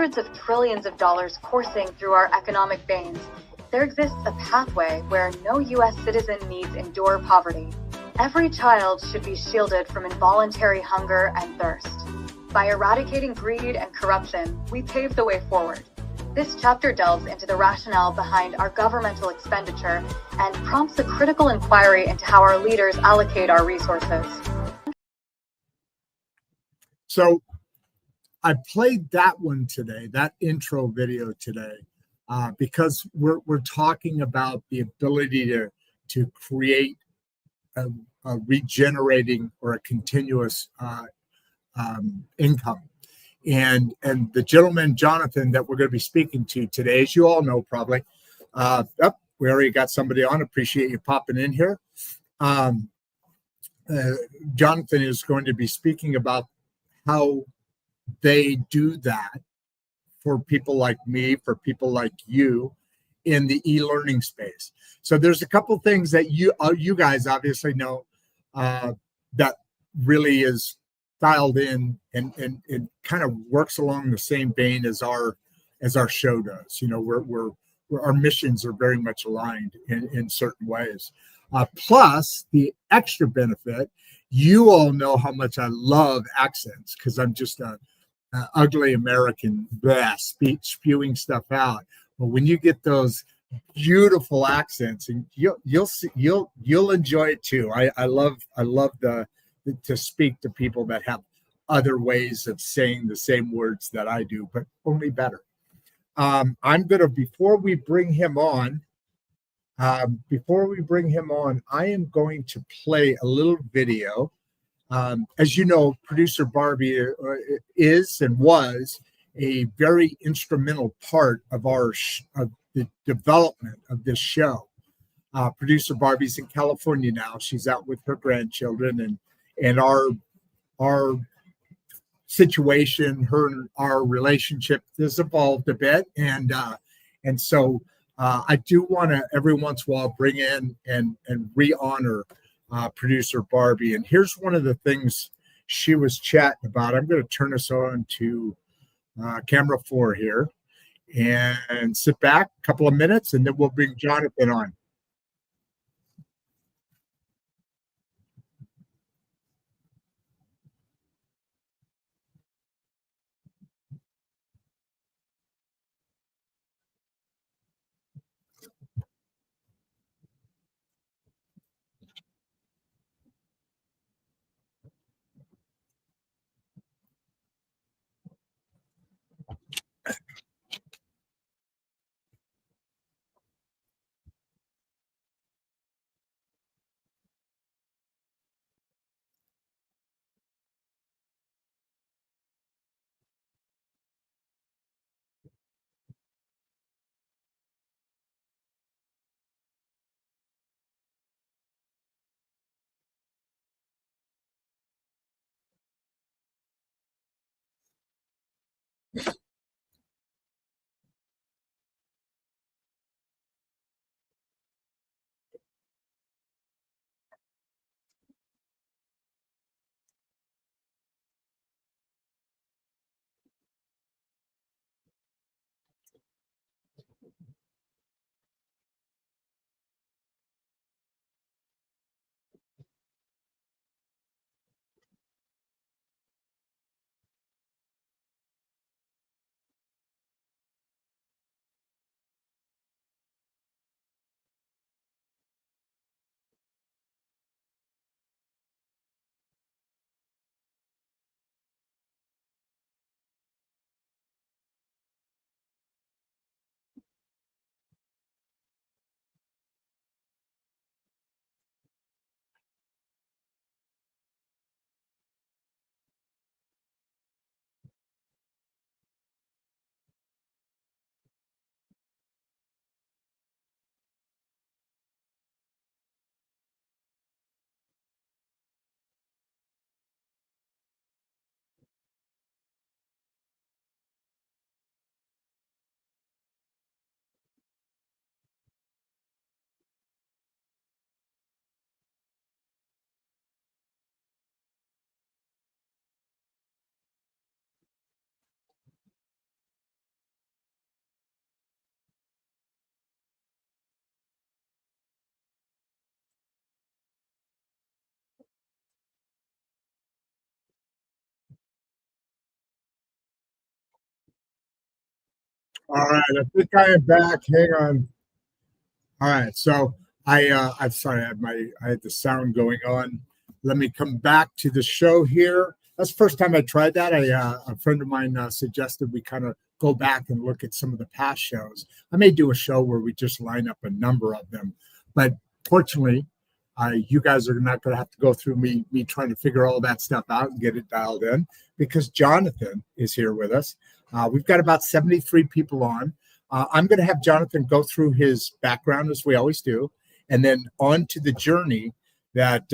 hundreds of trillions of dollars coursing through our economic veins, there exists a pathway where no U.S. citizen needs endure poverty. Every child should be shielded from involuntary hunger and thirst. By eradicating greed and corruption, we pave the way forward. This chapter delves into the rationale behind our governmental expenditure and prompts a critical inquiry into how our leaders allocate our resources. So I played that one today, that intro video today, because we're talking about the ability to create a regenerating or a continuous income. And the gentleman, Jonathan, that we're going to be speaking to today, as you all know probably, we already got somebody on. Appreciate you popping in here. Jonathan is going to be speaking about how they do that for people like me, for people like you in the e-learning space. So there's a couple things that you guys obviously know that really is dialed in and kind of works along the same vein as our show does. You know, we're our missions are very much aligned in certain ways. Plus the extra benefit, you all know how much I love accents because I'm just a ugly American spewing stuff out. But when you get those beautiful accents, and you'll enjoy it too. I love to speak to people that have other ways of saying the same words that I do, but only better. I'm gonna before we bring him on, I am going to play a little video. As you know, producer Barbie is and was a very instrumental part of the development of this show. Producer Barbie's in California now. She's out with her grandchildren, and our situation, our relationship has evolved a bit, and so I do want to every once in a while bring in and re-honor producer Barbie. And here's one of the things she was chatting about. I'm going to turn us on to camera 4 here and sit back a couple of minutes, and then we'll bring Jonathan on. All right, I think I am back. Hang on. All right, so I'm sorry, I had the sound going on. Let me come back to the show here. That's the first time I tried that. A friend of mine suggested we kind of go back and look at some of the past shows. I may do a show where we just line up a number of them, but fortunately, you guys are not going to have to go through me trying to figure all that stuff out and get it dialed in, because Jonathan is here with us. We've got about 73 people on. I'm going to have Jonathan go through his background, as we always do, and then on to the journey that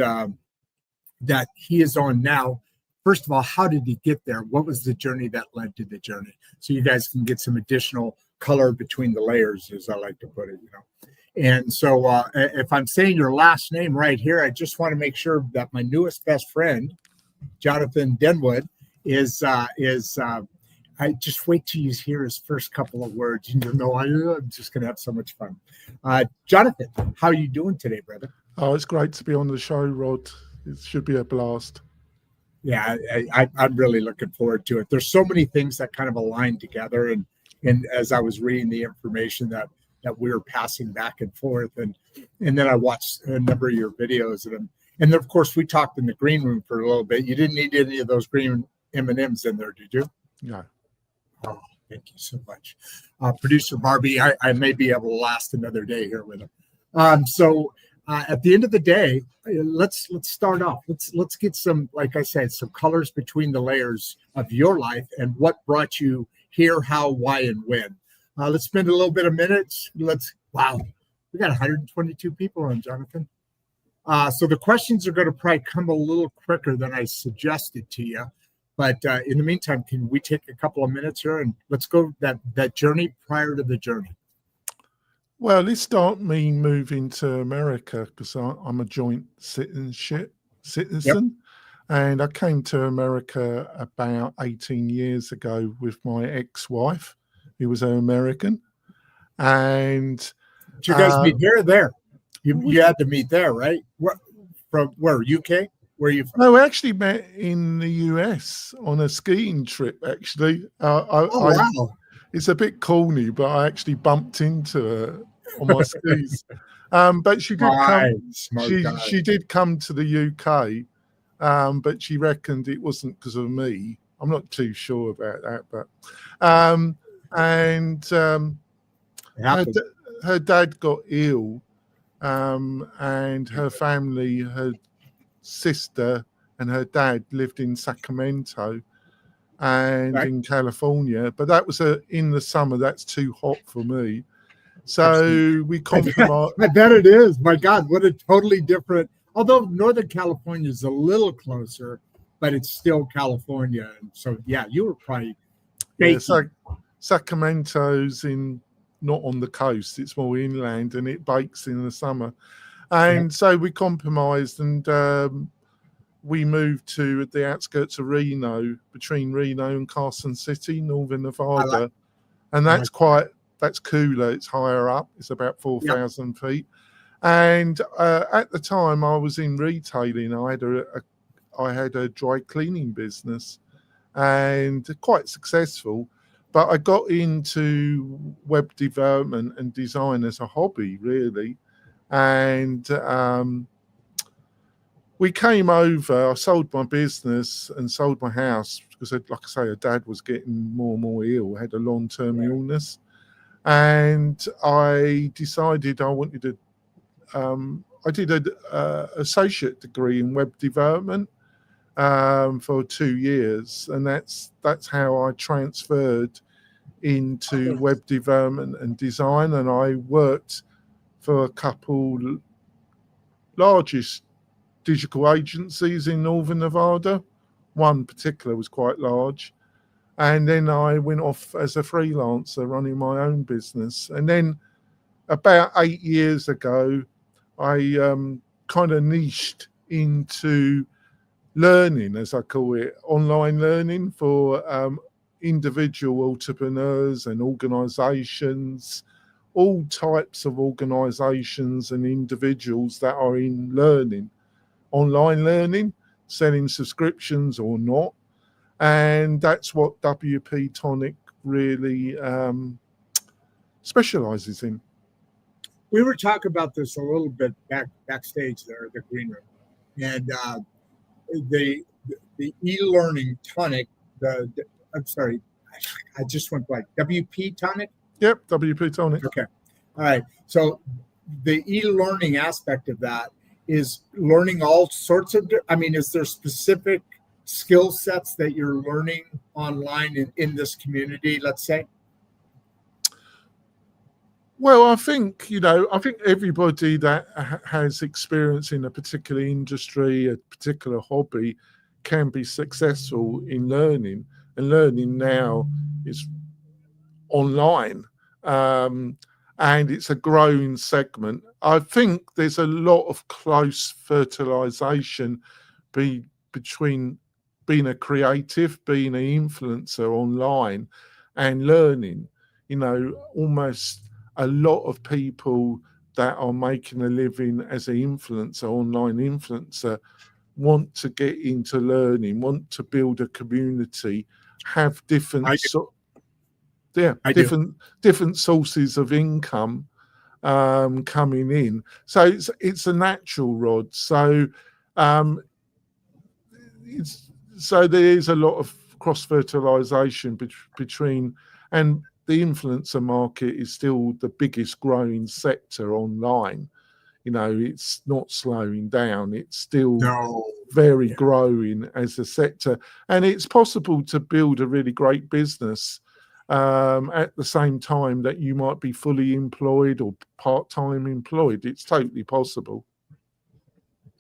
that he is on now. First of all, how did he get there? What was the journey that led to the journey? So you guys can get some additional color between the layers, as I like to put it, And so if I'm saying your last name right here, I just want to make sure that my newest best friend, Jonathan Denwood, is I just wait till you hear his first couple of words, and you'll know I'm just going to have so much fun. Jonathan, how are you doing today, brother? Oh, it's great to be on the show, Rod. It should be a blast. Yeah, I'm really looking forward to it. There's so many things that kind of align together, and as I was reading the information that we were passing back and forth, and then I watched a number of your videos, and then of course we talked in the green room for a little bit. You didn't need any of those green M&Ms in there, did you? No. Oh, thank you so much. Producer Barbie, I may be able to last another day here with him. So at the end of the day, let's start off. Let's get some, like I said, some colors between the layers of your life and what brought you here, how, why, and when. Let's spend a little bit of minutes. Wow, we got 122 people on, Jonathan. So the questions are going to probably come a little quicker than I suggested to you. But in the meantime, can we take a couple of minutes here and let's go that journey prior to the journey? Well, let's start me moving to America, because I'm a joint citizen, yep. And I came to America about 18 years ago with my ex-wife, who was an American. And did you guys meet here or there? You had to meet there, right? From where? UK? Where are you from? No, we actually met in the US on a skiing trip, actually. Wow. It's a bit corny, but I actually bumped into her on my skis. But she did come. She did come to the UK, but she reckoned it wasn't because of me. I'm not too sure about that, but her dad got ill, and her family, her sister and her dad, lived in Sacramento and in California, but that was in the summer. That's too hot for me, so we compromised. I bet it is. My God, what a totally different. Although Northern California is a little closer, but it's still California, and so yeah, you were probably. So Sacramento's not on the coast; it's more inland, and it bakes in the summer. And so we compromised, and we moved to the outskirts of Reno, between Reno and Carson City, Northern Nevada. And that's cooler. It's higher up. It's about 4,000 feet. And at the time, I was in retailing. I had a dry cleaning business, and quite successful. But I got into web development and design as a hobby, really. And we came over. I sold my business and sold my house because, like I say, her dad was getting more and more ill, had a long-term illness. And I decided I wanted to, I did an associate degree in web development for 2 years. And that's how I transferred into web development and design. And I worked for a couple largest digital agencies in Northern Nevada. One particular was quite large. And then I went off as a freelancer running my own business. And then about 8 years ago, I kind of niched into learning, as I call it, online learning for individual entrepreneurs and organizations, all types of organizations and individuals that are in learning, online learning, selling subscriptions or not. And that's what WP-Tonic really specializes in. We were talking about this a little bit backstage there at the green room, and the eLearning Tonic. I'm sorry, I just went blank. WP-Tonic. Yep, WP-Tonic. Okay, all right. So the e-learning aspect of that is learning all sorts of. I mean, is there specific skill sets that you're learning online in this community? Let's say. Well, I think everybody that has experience in a particular industry, a particular hobby, can be successful in learning. And learning now is online, and it's a growing segment. I think there's a lot of close fertilization between being a creative, being an influencer online, and learning. Almost a lot of people that are making a living as an influencer, online influencer, want to get into learning, want to build a community, have different sources of income coming in. So it's a natural, Rod. So there is a lot of cross fertilization between, and the influencer market is still the biggest growing sector online. It's not slowing down. It's still very growing as a sector. And it's possible to build a really great business at the same time that you might be fully employed or part-time employed. It's totally possible.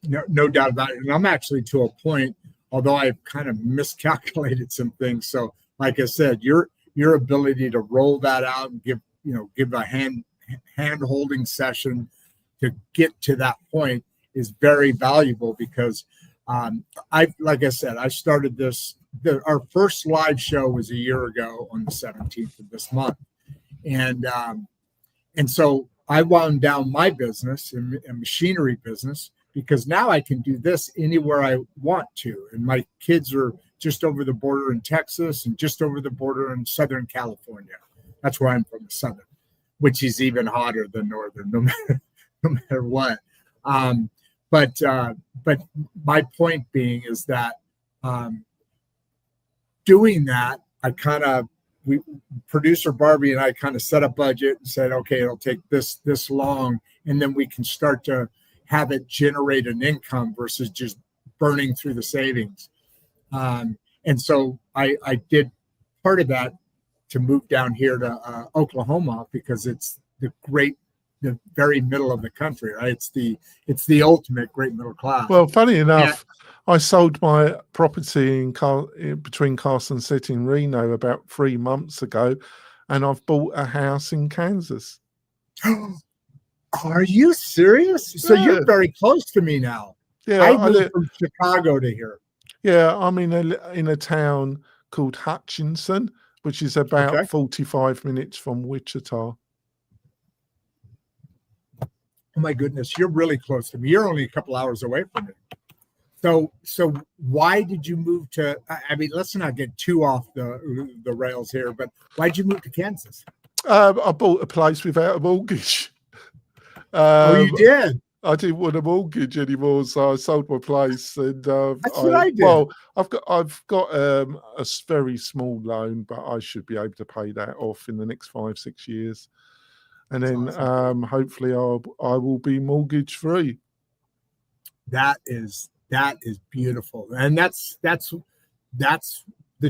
No doubt about it. And I'm actually to a point, although I've kind of miscalculated some things. So like I said, your ability to roll that out and give a hand holding session to get to that point is very valuable, because like I said, I started this. Our first live show was a year ago on the 17th of this month, and so I wound down my business and machinery business, because now I can do this anywhere I want to, and my kids are just over the border in Texas and just over the border in Southern California. That's where I'm from, the Southern, which is even hotter than Northern, no matter what. But my point being is that doing that, producer Barbie and I kind of set a budget and said, okay, it'll take this long, and then we can start to have it generate an income versus just burning through the savings. And so I did part of that to move down here to Oklahoma, because it's the very middle of the country, right? It's the ultimate great middle class. Well, funny enough, I sold my property between Carson City and Reno about 3 months ago, and I've bought a house in Kansas. Are you serious? So you're very close to me now. Yeah, I moved from Chicago to here. Yeah, I'm in a town called Hutchinson, which is about 45 minutes from Wichita. Oh my goodness, you're really close to me. You're only a couple hours away from me. So why did you move to? I mean, let's not get too off the rails here, but why'd you move to Kansas? I bought a place without a mortgage. You did? I didn't want a mortgage anymore, so I sold my place. And that's what I did. Well, I've got a very small loan, but I should be able to pay that off in the next 5-6 years, and then awesome. Hopefully I will be mortgage free. That is beautiful, and that's the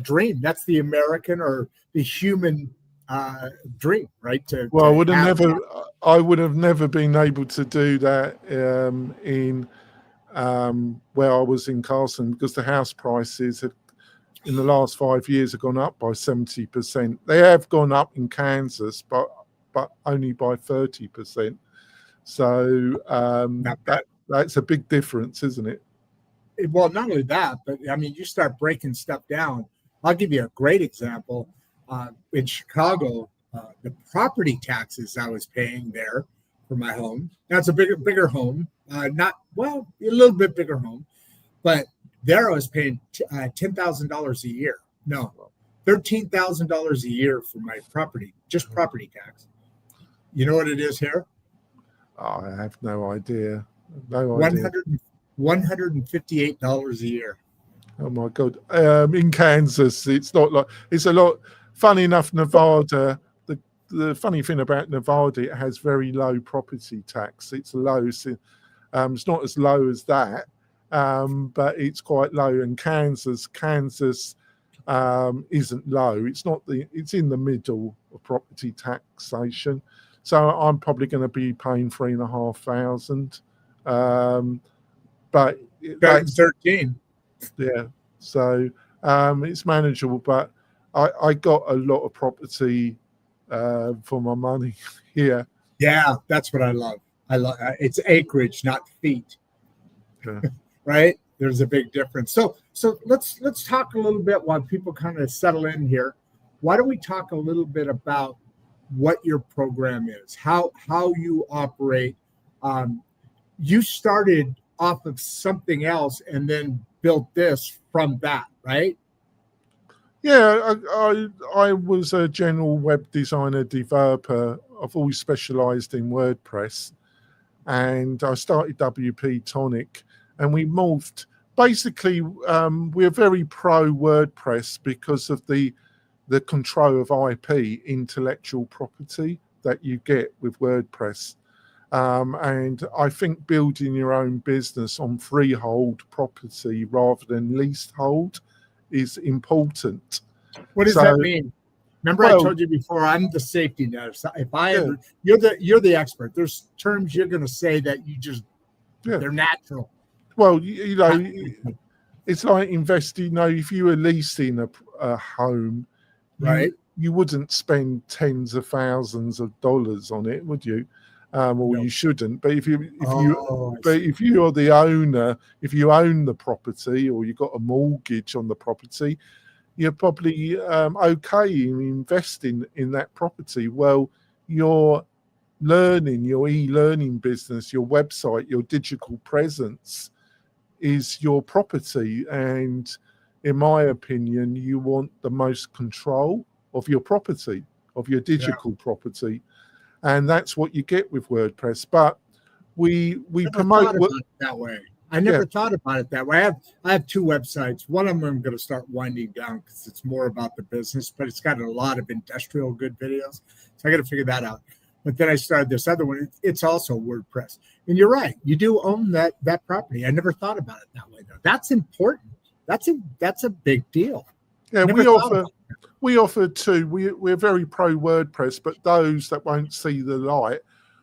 dream. That's the American or the human dream, right? I would have never been able to do that in where I was in Carson, because the house prices in the last 5 years have gone up by 70%. They have gone up in Kansas, but only by 30%. So that's a big difference, isn't it? Well, not only that, but I mean, you start breaking stuff down. I'll give you a great example. In Chicago, the property taxes I was paying there for my home. Now it's a bigger home, a little bit bigger home, but there I was paying $10,000 a year. No, $13,000 a year for my property, just property tax. You know what it is here? I have no idea. No idea. $158 a year. Oh my God! In Kansas, it's not like it's a lot. Funny enough, Nevada. The funny thing about Nevada, it has very low property tax. It's low. It's not as low as that, but it's quite low. And Kansas isn't low. It's in the middle of property taxation. So I'm probably going to be paying $3,500. But that's 13. Yeah. So it's manageable, but I got a lot of property for my money here. Yeah, that's what I love. It's acreage, not feet. Yeah. Right? There's a big difference. So let's talk a little bit while people kind of settle in here. Why don't we talk a little bit about what your program is, how you operate? You started off of something else and then built this from that, right? Yeah, I was a general web designer, developer. I've always specialized in WordPress, and I started WP-Tonic, and we morphed. Basically, we're very pro WordPress because of the control of IP, intellectual property, that you get with WordPress. And I think building your own business on freehold property rather than leasehold is important. What does that mean? Remember, I told you before, I'm the safety net. You're the expert. There's terms you're going to say that they're natural. Well, it's like investing. If you were leasing a home, right, you wouldn't spend tens of thousands of dollars on it, would you? Or you shouldn't. But if you're the owner, if you own the property or you've got a mortgage on the property, you're probably okay in investing in that property. Well, your e-learning business, your website, your digital presence is your property. And in my opinion, you want the most control of your property, of your digital property. And that's what you get with WordPress. But we promote it that way. I never thought about it that way. I have two websites. One of them I'm going to start winding down because it's more about the business, but it's got a lot of industrial good videos. So I got to figure that out. But then I started this other one. It's also WordPress. And you're right. You do own that property. I never thought about it that way, though. That's important. That's a big deal. Yeah, we offer two. We're very pro WordPress, but those that won't see the light,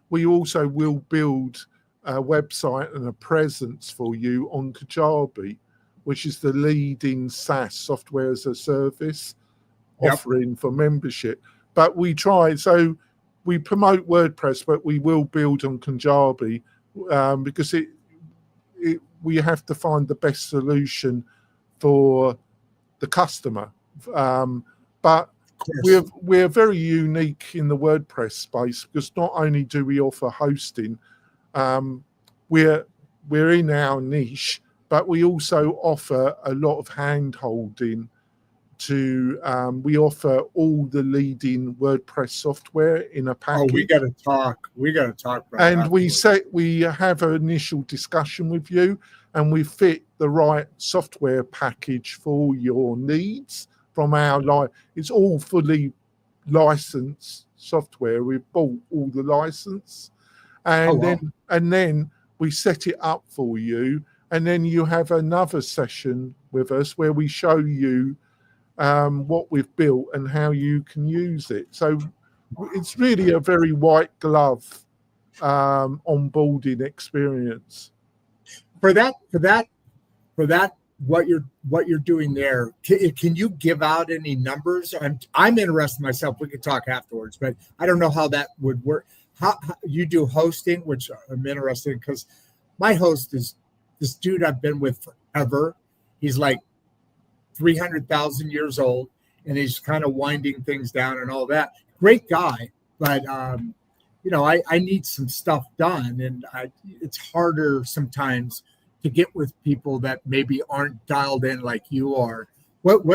we also will build a website and a presence for you on Kajabi, which is the leading SaaS, software as a service, offering for membership. But we promote WordPress, but we will build on Kajabi because we have to find the best solution for the customer. But we're very unique in the WordPress space because not only do we offer hosting, we're in our niche, but we also offer a lot of hand holding we offer all the leading WordPress software in a package. Oh, we got to talk. And we have an initial discussion with you, and we fit the right software package for your needs from our life. It's all fully licensed software. We've bought all the license, and then we set it up for you, and then you have another session with us where we show you what we've built and how you can use it. So it's really a very white glove onboarding experience. For that, what you're doing there, can you give out any numbers? I'm interested myself. We could talk afterwards, but I don't know how that would work. How you do hosting, which I'm interested in, because my host is this dude I've been with forever. He's like 300,000 years old, and he's kind of winding things down and all that. Great guy, but I need some stuff done, and it's harder sometimes to get with people that maybe aren't dialed in like you are. What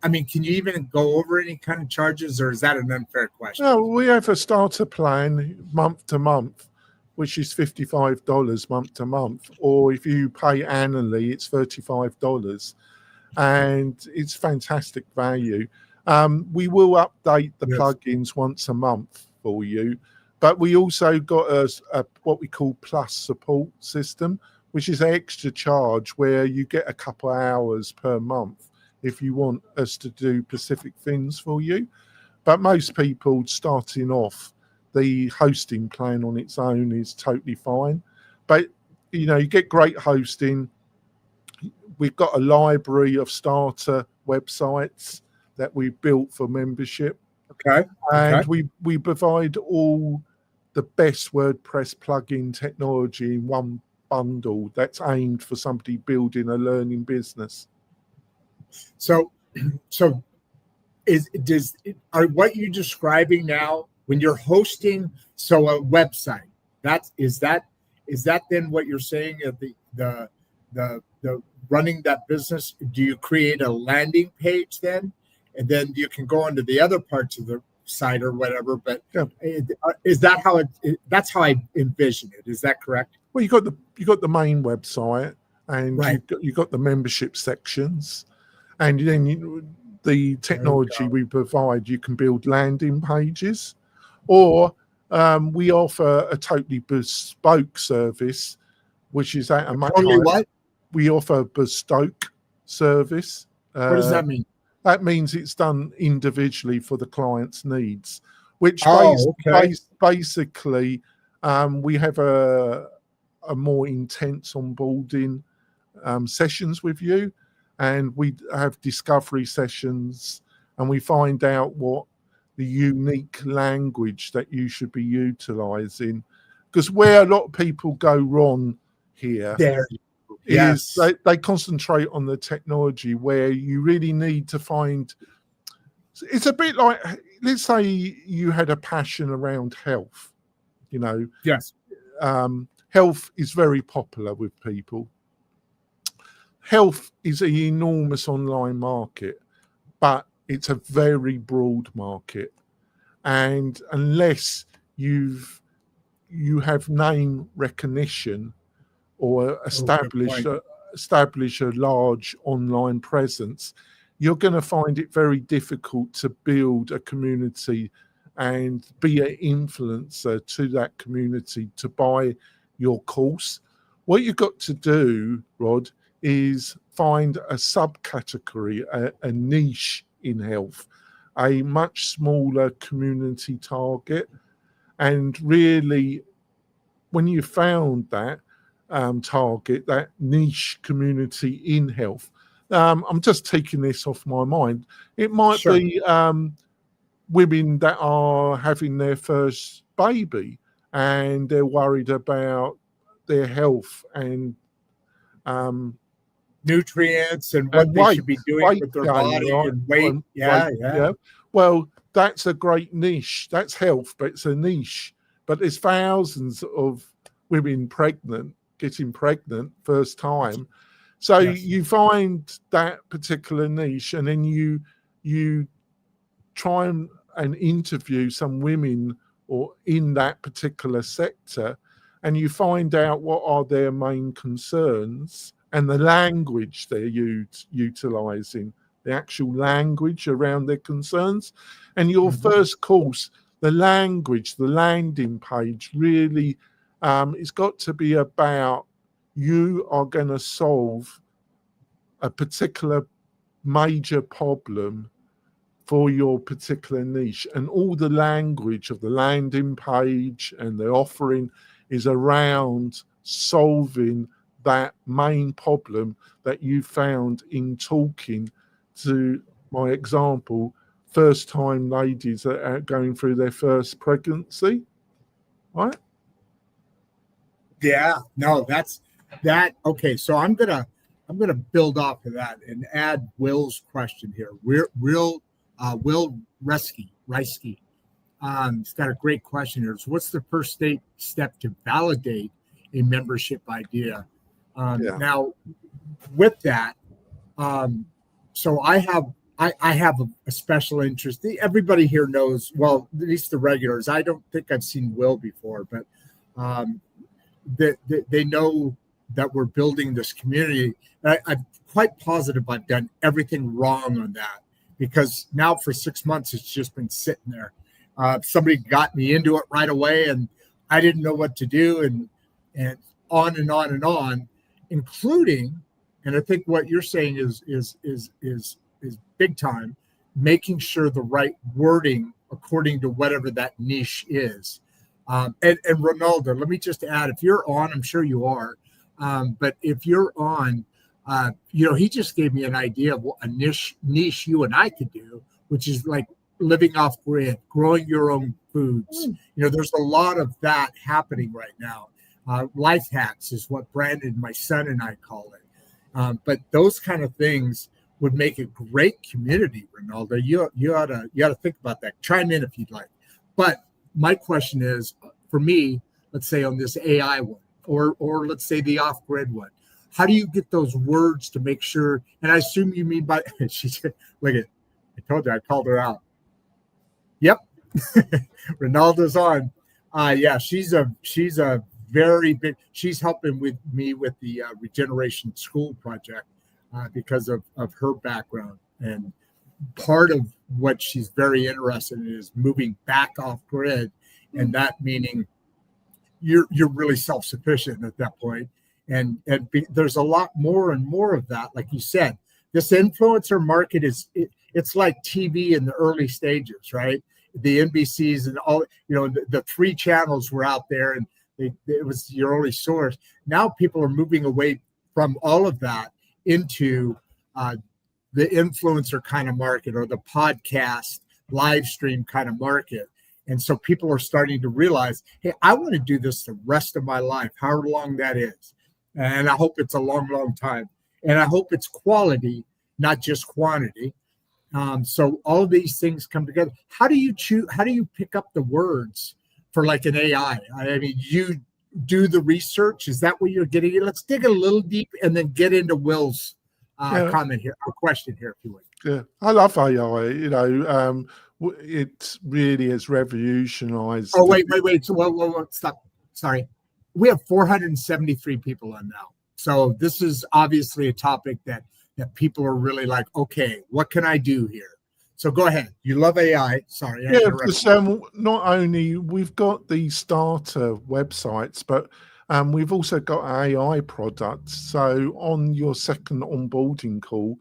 I mean, can you even go over any kind of charges, or is that an unfair question? No, we have a starter plan month to month, which is $55 month to month, or if you pay annually, it's $35, and it's fantastic value. We will update the plugins once a month for you, but we also got a what we call plus support system, which is an extra charge where you get a couple of hours per month if you want us to do specific things for you. But most people starting off, the hosting plan on its own is totally fine. But, you know, you get great hosting. We've got a library of starter websites that we've built for membership. Okay. And we provide all the best WordPress plugin technology in one bundle that's aimed for somebody building a learning business. So are what you're describing now when you're hosting a website, is that then what you're saying at the running that business? Do you create a landing page then, and then you can go into the other parts of the site or whatever? But is that how that's how I envision it? Is that correct? Well, you got the main website, and you got the membership sections, and then the technology we provide, you can build landing pages, or we offer a totally bespoke service, which is at a much higher. We offer a bespoke service. What does that mean? That means it's done individually for the client's needs, which basically we have a more intense onboarding sessions with you, and we have discovery sessions, and we find out what the unique language that you should be utilizing. Because where a lot of people go wrong here is they concentrate on the technology, where you really need to find. It's a bit like, let's say you had a passion around health, you know. Yes. Health is very popular with people. Health is an enormous online market, but it's a very broad market. And unless you have name recognition or establish a large online presence, you're going to find it very difficult to build a community and be an influencer to that community to buy your course. What you've got to do, Rod, is find a subcategory, a niche in health, a much smaller community target. And really, when you found that target, that niche community in health, I'm just taking this off my mind. It might be women that are having their first baby and they're worried about their health and nutrients and what they should be doing with their body and weight. Yeah. Well, that's a great niche. That's health, but it's a niche. But there's thousands of women getting pregnant first time. So you find that particular niche, and then you try and interview some women or in that particular sector, and you find out what are their main concerns and the language they're utilizing, the actual language around their concerns. And your first course, the language, the landing page, really, it's got to be about you are going to solve a particular major problem for your particular niche, and all the language of the landing page and the offering is around solving that main problem that you found in talking to, my example, first-time ladies that are going through their first pregnancy, right? Yeah, no, that's that. Okay, so I'm gonna build off of that and add Will's question here. Will Reisky. He's got a great question here. So what's the first step to validate a membership idea? Now, with that, so I have I have a special interest. Everybody here knows, well, at least the regulars. I don't think I've seen Will before, but they know that we're building this community. I'm quite positive I've done everything wrong on that, because now for 6 months it's just been sitting there. Somebody got me into it right away, and I didn't know what to do, and on and on and on, including, and I think what you're saying is big time, making sure the right wording according to whatever that niche is. And Ronaldo, let me just add, if you're on, I'm sure you are, but if you're on, he just gave me an idea of what a niche you and I could do, which is like living off grid, growing your own foods. There's a lot of that happening right now. Life hacks is what Brandon, my son, and I call it. But those kind of things would make a great community, Ronaldo. You ought to think about that. Chime in if you'd like. But my question is, for me, let's say on this AI one, or let's say the off-grid one, how do you get those words to make sure? And I assume you mean by she said, look at, I told you, I called her out. Yep, Ronaldo's on. Yeah, she's a very big. She's helping with me with the Regeneration School project. Because of her background, and part of what she's very interested in is moving back off grid, and that meaning you're really self-sufficient at that point, and there's a lot more and more of that. Like you said, this influencer market it's like TV in the early stages, right? The NBCs and all, the 3 channels were out there, and it was your only source. Now people are moving away from all of that into the influencer kind of market, or the podcast live stream kind of market. And so people are starting to realize, hey, I want to do this the rest of my life, however long that is. And I hope it's a long, long time. And I hope it's quality, not just quantity. So all of these things come together. How do you pick up the words for like an AI? I mean, you do the research. Is that what you're getting at? Let's dig a little deep and then get into Will's comment here, or question here, if you would. Yeah, I love AI. It really has revolutionized. Oh, wait. So, stop. Sorry. We have 473 people on now. So this is obviously a topic that people are really like, okay, what can I do here? So go ahead. You love AI. Sorry. Yeah, because not only we've got the starter websites, but we've also got AI products. So on your second onboarding call,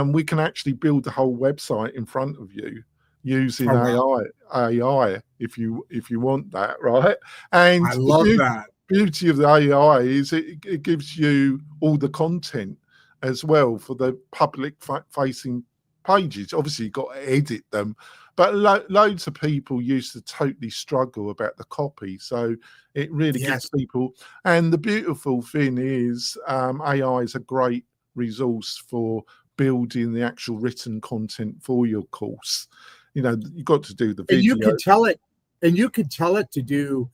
we can actually build the whole website in front of you using AI if you want that, right? And I love that. Beauty of the AI is it gives you all the content as well for the public facing pages. Obviously you've got to edit them, but loads of people used to totally struggle about the copy, so it really gives people. And the beautiful thing is AI is a great resource for building the actual written content for your course. You've got to do the video. And you could tell it to do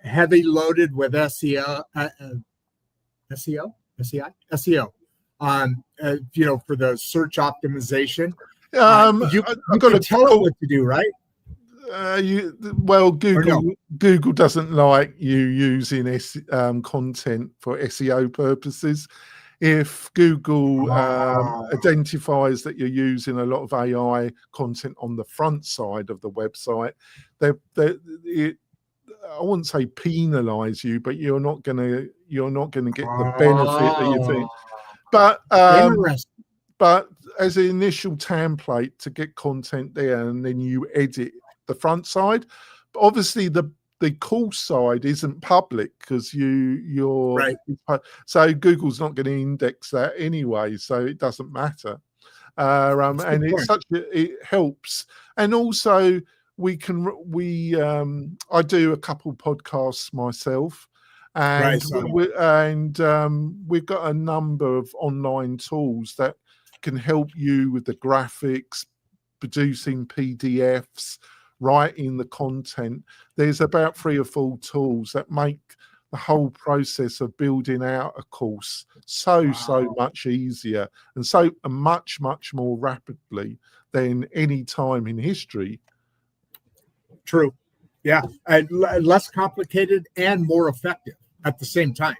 heavy loaded with SEO for the search optimization. You can tell it what to do, right? Google doesn't like you using content for SEO purposes. If Google identifies that you're using a lot of AI content on the front side of the website, I wouldn't say penalize you, but you're not gonna get the benefit that you think. But as an initial template to get content there, and then you edit the front side. But obviously the course side isn't public because you're right. So Google's not going to index that anyway, so it doesn't matter. And it helps. And also I do a couple podcasts myself, and we've got a number of online tools that can help you with the graphics, producing PDFs, writing the content. There's about 3 or 4 tools that make the whole process of building out a course so much easier and so much more rapidly than any time in history. True. Yeah. And less complicated and more effective at the same time.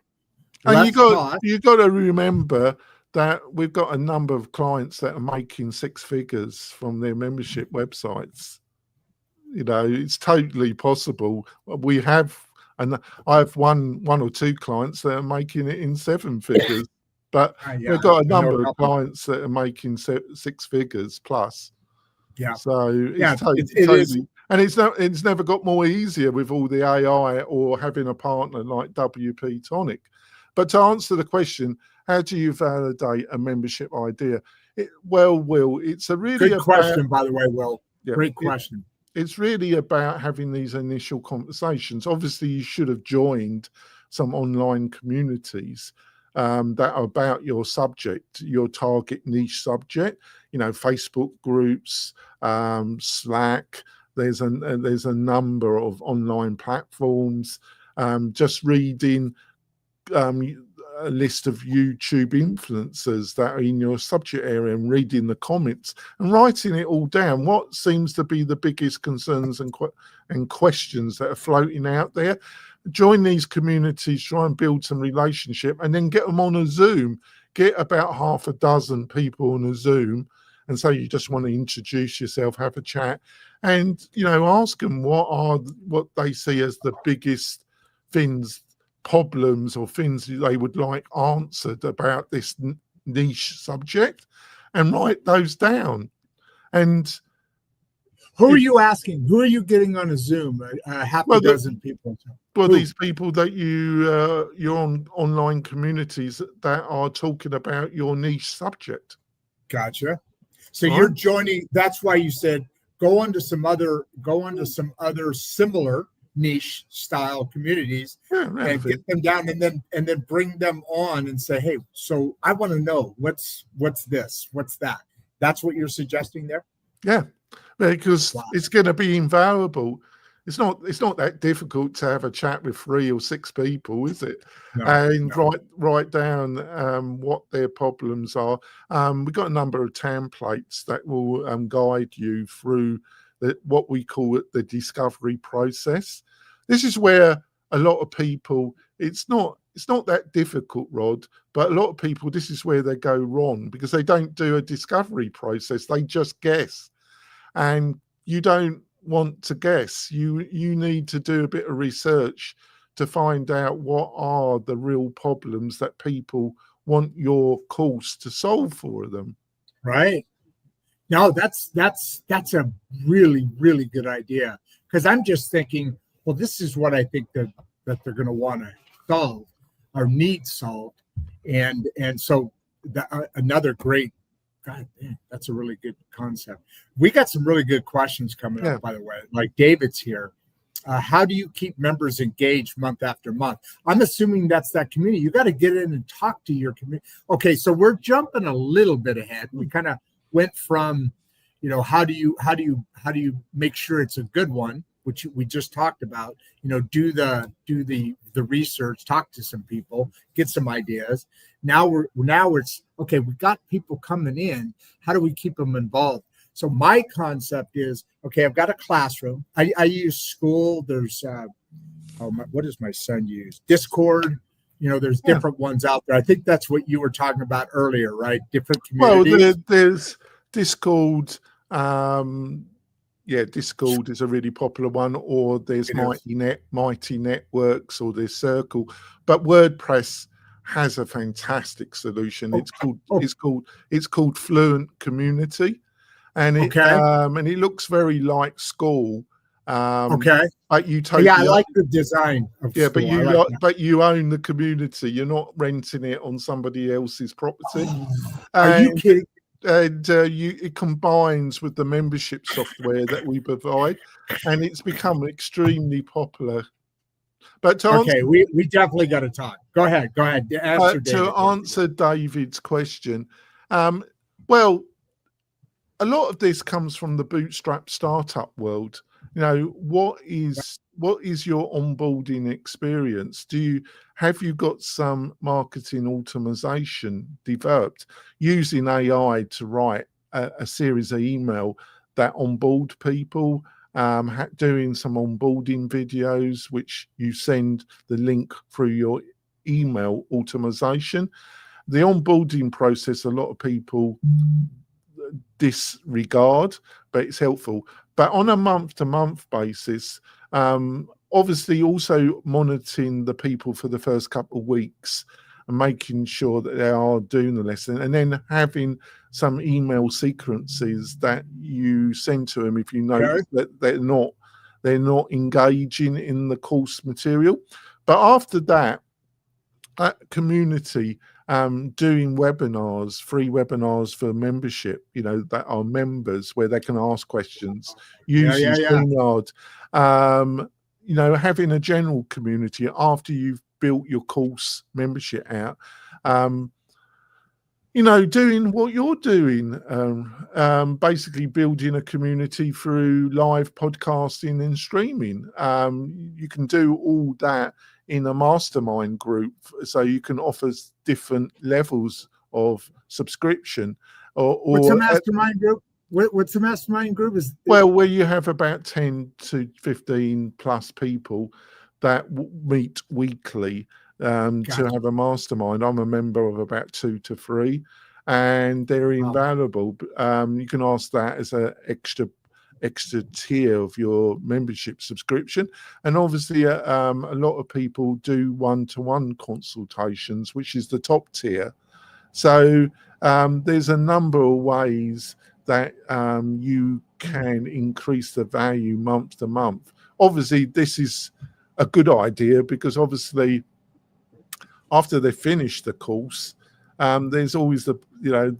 And you got to remember that we've got a number of clients that are making six figures from their membership websites. You know, it's totally possible. We have, and I have one or two clients that are making it in seven figures, but we've got a number of clients that are making six figures plus. Yeah. So it's totally, and it's never got more easier with all the AI or having a partner like WP-Tonic. But to answer the question, how do you validate a membership idea? Will, it's a really good question, by the way, Will. Yeah, great question. It's really about having these initial conversations. Obviously, you should have joined some online communities that are about your subject, your target niche subject. You know, Facebook groups, Slack. There's a number of online platforms. Just reading a list of YouTube influencers that are in your subject area and reading the comments and writing it all down. What seems to be the biggest concerns and questions that are floating out there? Join these communities, try and build some relationship, and then get them on a Zoom. Get about half a dozen people on a Zoom, and so you just want to introduce yourself, have a chat, and ask them what they see as the biggest problems or things they would like answered about this niche subject, and write those down. And who are you asking? Who are you getting on a Zoom? Half a dozen people. Well, these people that you're on online communities that are talking about your niche subject. Gotcha. So you're joining. That's why you said go onto some other similar niche style communities and get them down, and then bring them on and say, hey, so I want to know what's this, what's that. That's what you're suggesting there. Yeah, because it's going to be invaluable. It's not that difficult to have a chat with 3 or 6 people, is it? Write down what their problems are. We've got a number of templates that will guide you through what we call the discovery process. This is where a lot of people, it's not that difficult, Rod, but a lot of people, this is where they go wrong, because they don't do a discovery process. They just guess. And you don't want to guess. You need to do a bit of research to find out what are the real problems that people want your course to solve for them. Right. No, that's a really, really good idea, because I'm just thinking, well, this is what I think that they're going to want to solve or need solved, and so another great. God, man, that's a really good concept. We got some really good questions coming up, by the way. Like David's here. How do you keep members engaged month after month? I'm assuming that's that community. You got to get in and talk to your community. Okay, so we're jumping a little bit ahead. We kind of went from, how do you make sure it's a good one, which we just talked about. Do the research, talk to some people, get some ideas. Now it's okay. We've got people coming in. How do we keep them involved? So my concept is, okay, I've got a classroom. I use school. There's what does my son use? Discord. There's different ones out there. I think that's what you were talking about earlier, right? Different communities. Well, there's Discord. Discord is a really popular one, or there's Mighty Networks, or there's Circle. But WordPress has a fantastic solution. It's called Fluent Community, and it looks very like school. But you totally I like the design of school. But you own the community. You're not renting it on somebody else's property. Are you kidding? And it combines with the membership software that we provide, and it's become extremely popular. But we definitely got to talk. Go ahead. To answer David's question, well, a lot of this comes from the bootstrap startup world. You know, what is your onboarding experience? Have you got some marketing automation developed using AI to write a series of email that onboard people, doing some onboarding videos, which you send the link through your email automation? The onboarding process, a lot of people disregard, but it's helpful. But on a month-to-month basis, obviously also monitoring the people for the first couple of weeks and making sure that they are doing the lesson, and then having some email sequences that you send to them if you notice that they're not engaging in the course material. But after that, community, doing webinars, free webinars for membership, you know, that are members where they can ask questions, using StreamYard, you know, having a general community after you've built your course membership out, you know, doing what you're doing, basically building a community through live podcasting and streaming. You can do all that in a mastermind group, so you can offer different levels of subscription. What's a mastermind group? What's the mastermind group? Well, where you have about 10 to 15 plus people that meet weekly to have a mastermind. I'm a member of about 2 to 3, and they're invaluable. You can ask that as an extra tier of your membership subscription. And obviously a lot of people do one-to-one consultations, which is the top tier. So there's a number of ways that you can increase the value month to month. Obviously this is a good idea, because obviously after they finish the course, there's always the, you know,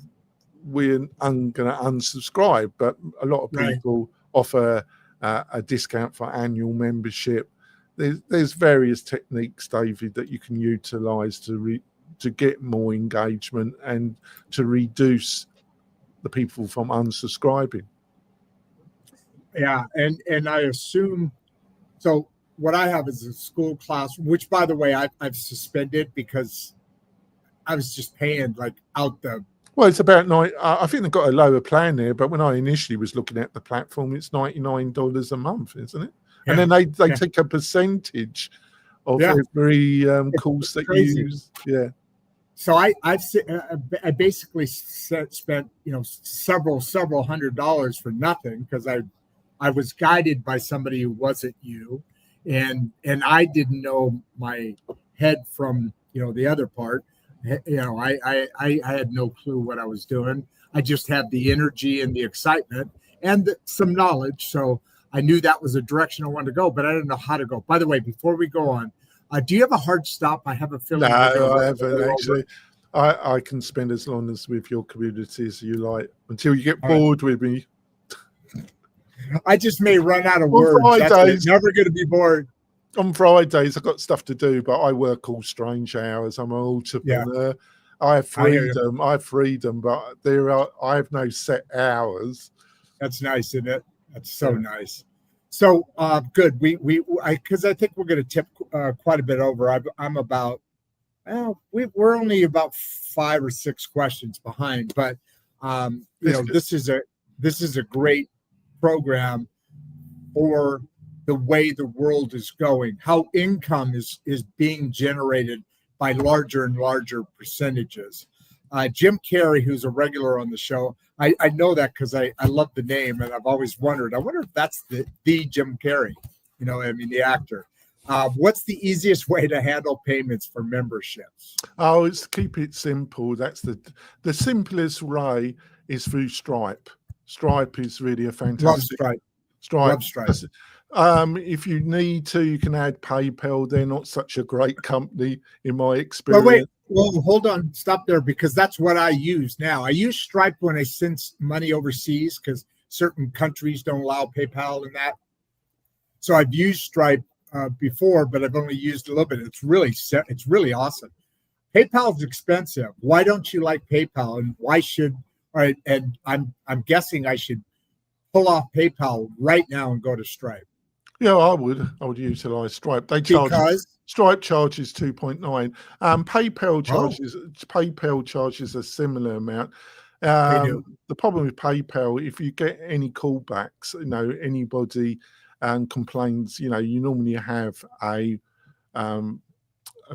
we're going to unsubscribe, but a lot of people offer a discount for annual membership. There's various techniques, David, that you can utilize to get more engagement and to reduce the people from unsubscribing. Yeah, and I assume, so what I have is a school class, which, by the way, I've suspended because I was just paying like out the. Well, it's about I think they've got a lower plan there, but when I initially was looking at the platform, it's $99 a month, isn't it? Yeah. And then they take a percentage of every course that you use. Yeah. So I basically spent, you know, several $100s for nothing, because I was guided by somebody who wasn't you, and I didn't know my head from, you know, the other part. You know, I had no clue what I was doing. I just had the energy and the excitement and some knowledge. So I knew that was a direction I wanted to go, but I didn't know how to go. By the way, before we go on, do you have a hard stop? I have a feeling. No, I haven't actually. I can spend as long as with your community as you like, until you get bored with me. I just may run out of words. That's never going to be bored. On Fridays, I've got stuff to do, but I work all strange hours. I'm an entrepreneur. Yeah. I have freedom. But I have no set hours. That's nice, isn't it? That's so nice. So good. Because I think we're going to tip quite a bit over. I'm about, we're only about 5 or 6 questions behind, but you know, this is a great program for the way the world is going, how income is being generated by larger and larger percentages. Jim Carrey, who's a regular on the show, I know that because I love the name, and I've always wondered, I wonder if that's the Jim Carrey, you know, I mean, the actor. What's the easiest way to handle payments for memberships? Oh, it's keep it simple. That's the simplest way is through Stripe. Stripe is really a fantastic. Love Stripe. If you need to, you can add PayPal. They're not such a great company in my experience. Well, hold on, stop there, because that's what I use now. I use Stripe when I send money overseas, because certain countries don't allow PayPal and that. So I've used Stripe before, but I've only used a little bit. It's really awesome. PayPal is expensive. Why don't you like PayPal, and why should All right, and I'm guessing I should pull off PayPal right now and go to Stripe. Yeah, I would utilize Stripe. Stripe charges 2.9. PayPal charges a similar amount. The problem with PayPal, if you get any callbacks, anybody complains, you normally have a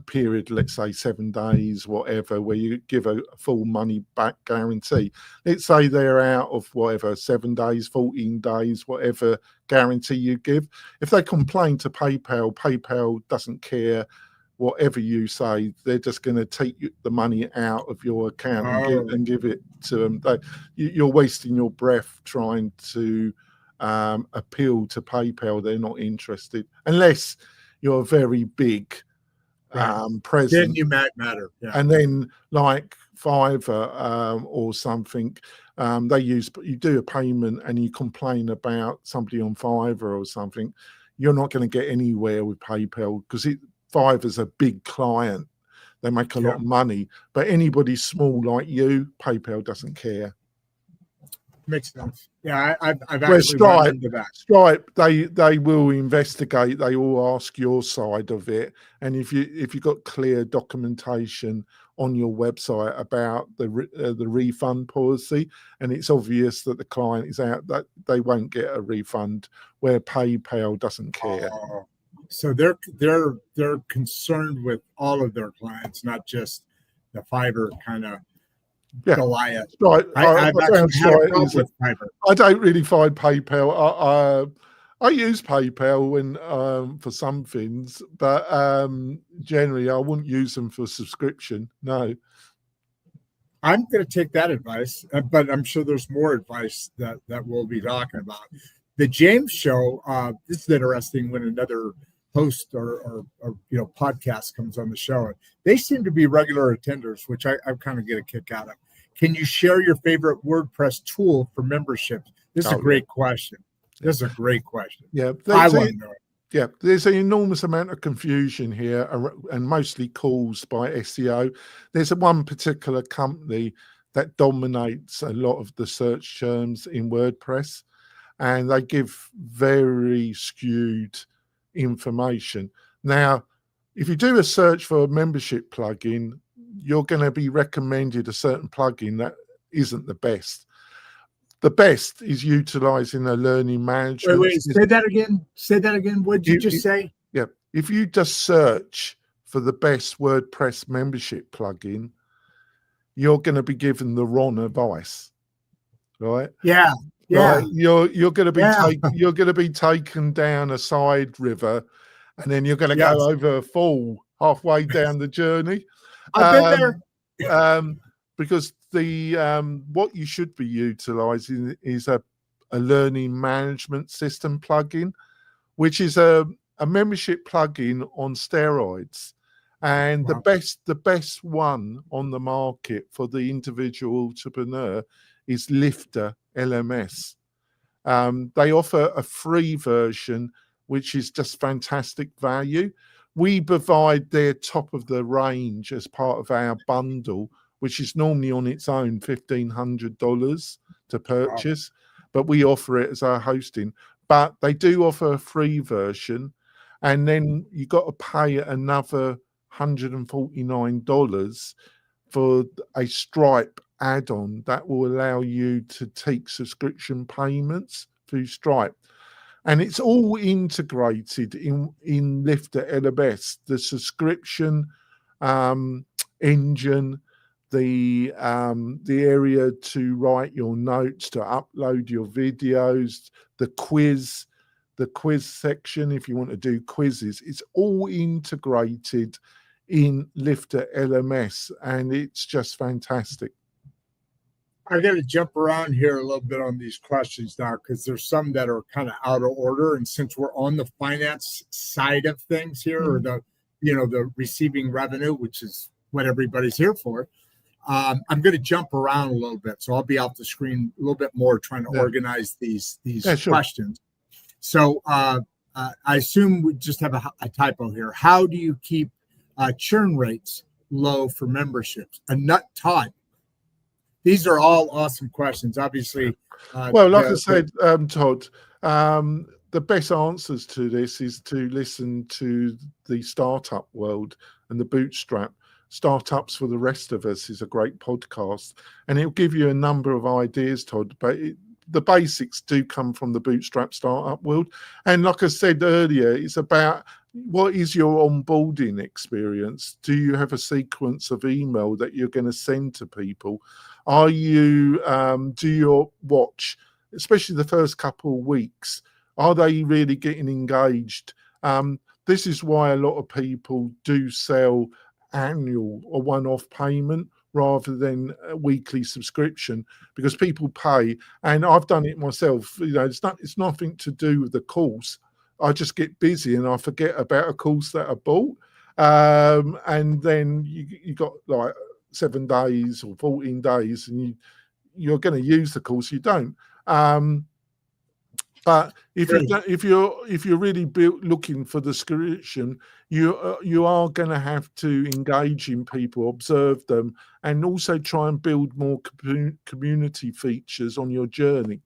period, let's say 7 days, whatever, where you give a full money back guarantee. Let's say they're out of whatever, 7 days, 14 days, whatever guarantee you give. If they complain to PayPal, PayPal doesn't care whatever you say. They're just going to take the money out of your account and give it to them. You're wasting your breath trying to appeal to PayPal. They're not interested unless you're very big present. Then you might matter. Yeah. And then like Fiverr or something, you do a payment and you complain about somebody on Fiverr or something, you're not going to get anywhere with PayPal because Fiverr's a big client. They make a lot of money, but anybody small like you, PayPal doesn't care. Makes sense. Yeah, I've actually run into that. Stripe, they will investigate. They will ask your side of it, and if you've got clear documentation on your website about the refund policy, and it's obvious that the client is out, that they won't get a refund. Where PayPal doesn't care. So they're concerned with all of their clients, not just the Fiverr kind of. Goliath. Right. I've actually had a problem with Fiverr. I don't really find PayPal. I use PayPal when for some things, but generally I wouldn't use them for subscription. No. I'm going to take that advice, but I'm sure there's more advice that we'll be talking about. The James Show. This is interesting when another host or podcast comes on the show. They seem to be regular attenders, which I kind of get a kick out of. Can you share your favorite WordPress tool for memberships? This is a great question. This is a great question. Yeah, I want to know it. Yeah, there's an enormous amount of confusion here, and mostly caused by SEO. There's one particular company that dominates a lot of the search terms in WordPress, and they give very skewed information. Now, if you do a search for a membership plugin, you're going to be recommended a certain plugin that isn't the best. The best is utilizing a learning management. Wait, say that again. Say that again. What did you just say? Yeah. If you just search for the best WordPress membership plugin, you're going to be given the wrong advice. Right? Yeah. Yeah. Right? You're going to be you're going to be taken down a side river, and then you're going to go over a fall halfway down the journey. I've been there. Because the what you should be utilizing is a learning management system plugin, which is a membership plugin on steroids. And the best one on the market for the individual entrepreneur is Lifter LMS. They offer a free version, which is just fantastic value. We provide their top of the range as part of our bundle, which is normally on its own $1,500 to purchase, but we offer it as our hosting. But they do offer a free version, and then you got to pay another $149 for a Stripe add-on that will allow you to take subscription payments through Stripe. And it's all integrated in Lifter LMS, the subscription engine, the area to write your notes, to upload your videos, the quiz section if you want to do quizzes. It's all integrated in Lifter LMS, and it's just fantastic. I got to jump around here a little bit on these questions now, because there's some that are kind of out of order. And since we're on the finance side of things here, or the receiving revenue, which is what everybody's here for, I'm going to jump around a little bit. So I'll be off the screen a little bit more trying to organize these questions. So I assume we just have a typo here. How do you keep churn rates low for memberships? A nut Todd. these are all awesome questions. Obviously, well, like I said, Todd, the best answers to this is to listen to the Startup World and the Bootstrap. Startups for the Rest of Us is a great podcast, and it'll give you a number of ideas, Todd, but the basics do come from the Bootstrap Startup World. And like I said earlier, it's about what is your onboarding experience? Do you have a sequence of email that you're going to send to people? Are you, do you watch, especially the first couple of weeks, are they really getting engaged? This is why a lot of people do sell annual or one-off payment rather than a weekly subscription, because people pay. And I've done it myself. You know, it's nothing to do with the course. I just get busy and I forget about a course that I bought. And then you got like 7 days or 14 days and you're going to use the course, you don't. But if you're really looking for the subscription, you are going to have to engage in people, observe them, and also try and build more community features on your journey.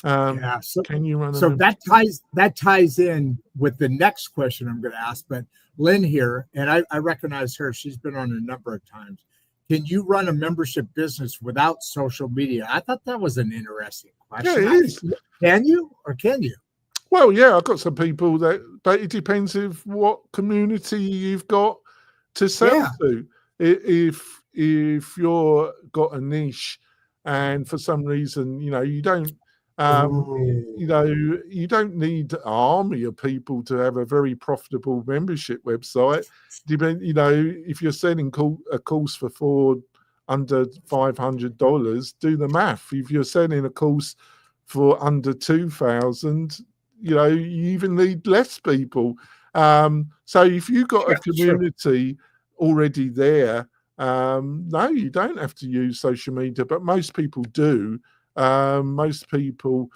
Can you run? So that ties in with the next question I'm going to ask. But Lynn here, and I recognize her. She's been on a number of times. Can you run a membership business without social media? I thought that was an interesting question. Yeah, it is. Can you, or can you? Well, yeah, I've got some people but it depends if what community you've got to sell to. If you're got a niche, and for some reason, you don't, you don't need an army of people to have a very profitable membership website. If you're selling a course for under $500, do the math. If you're selling a course for under 2,000, you even need less people. So if you've got a community already there, no, you don't have to use social media, but most people do. Most people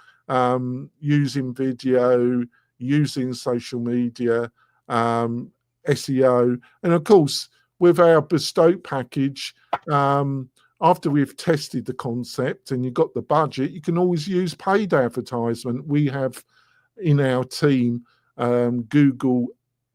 using video, using social media, SEO, and of course with our bespoke package, after we've tested the concept and you've got the budget, you can always use paid advertisement. We have in our team Google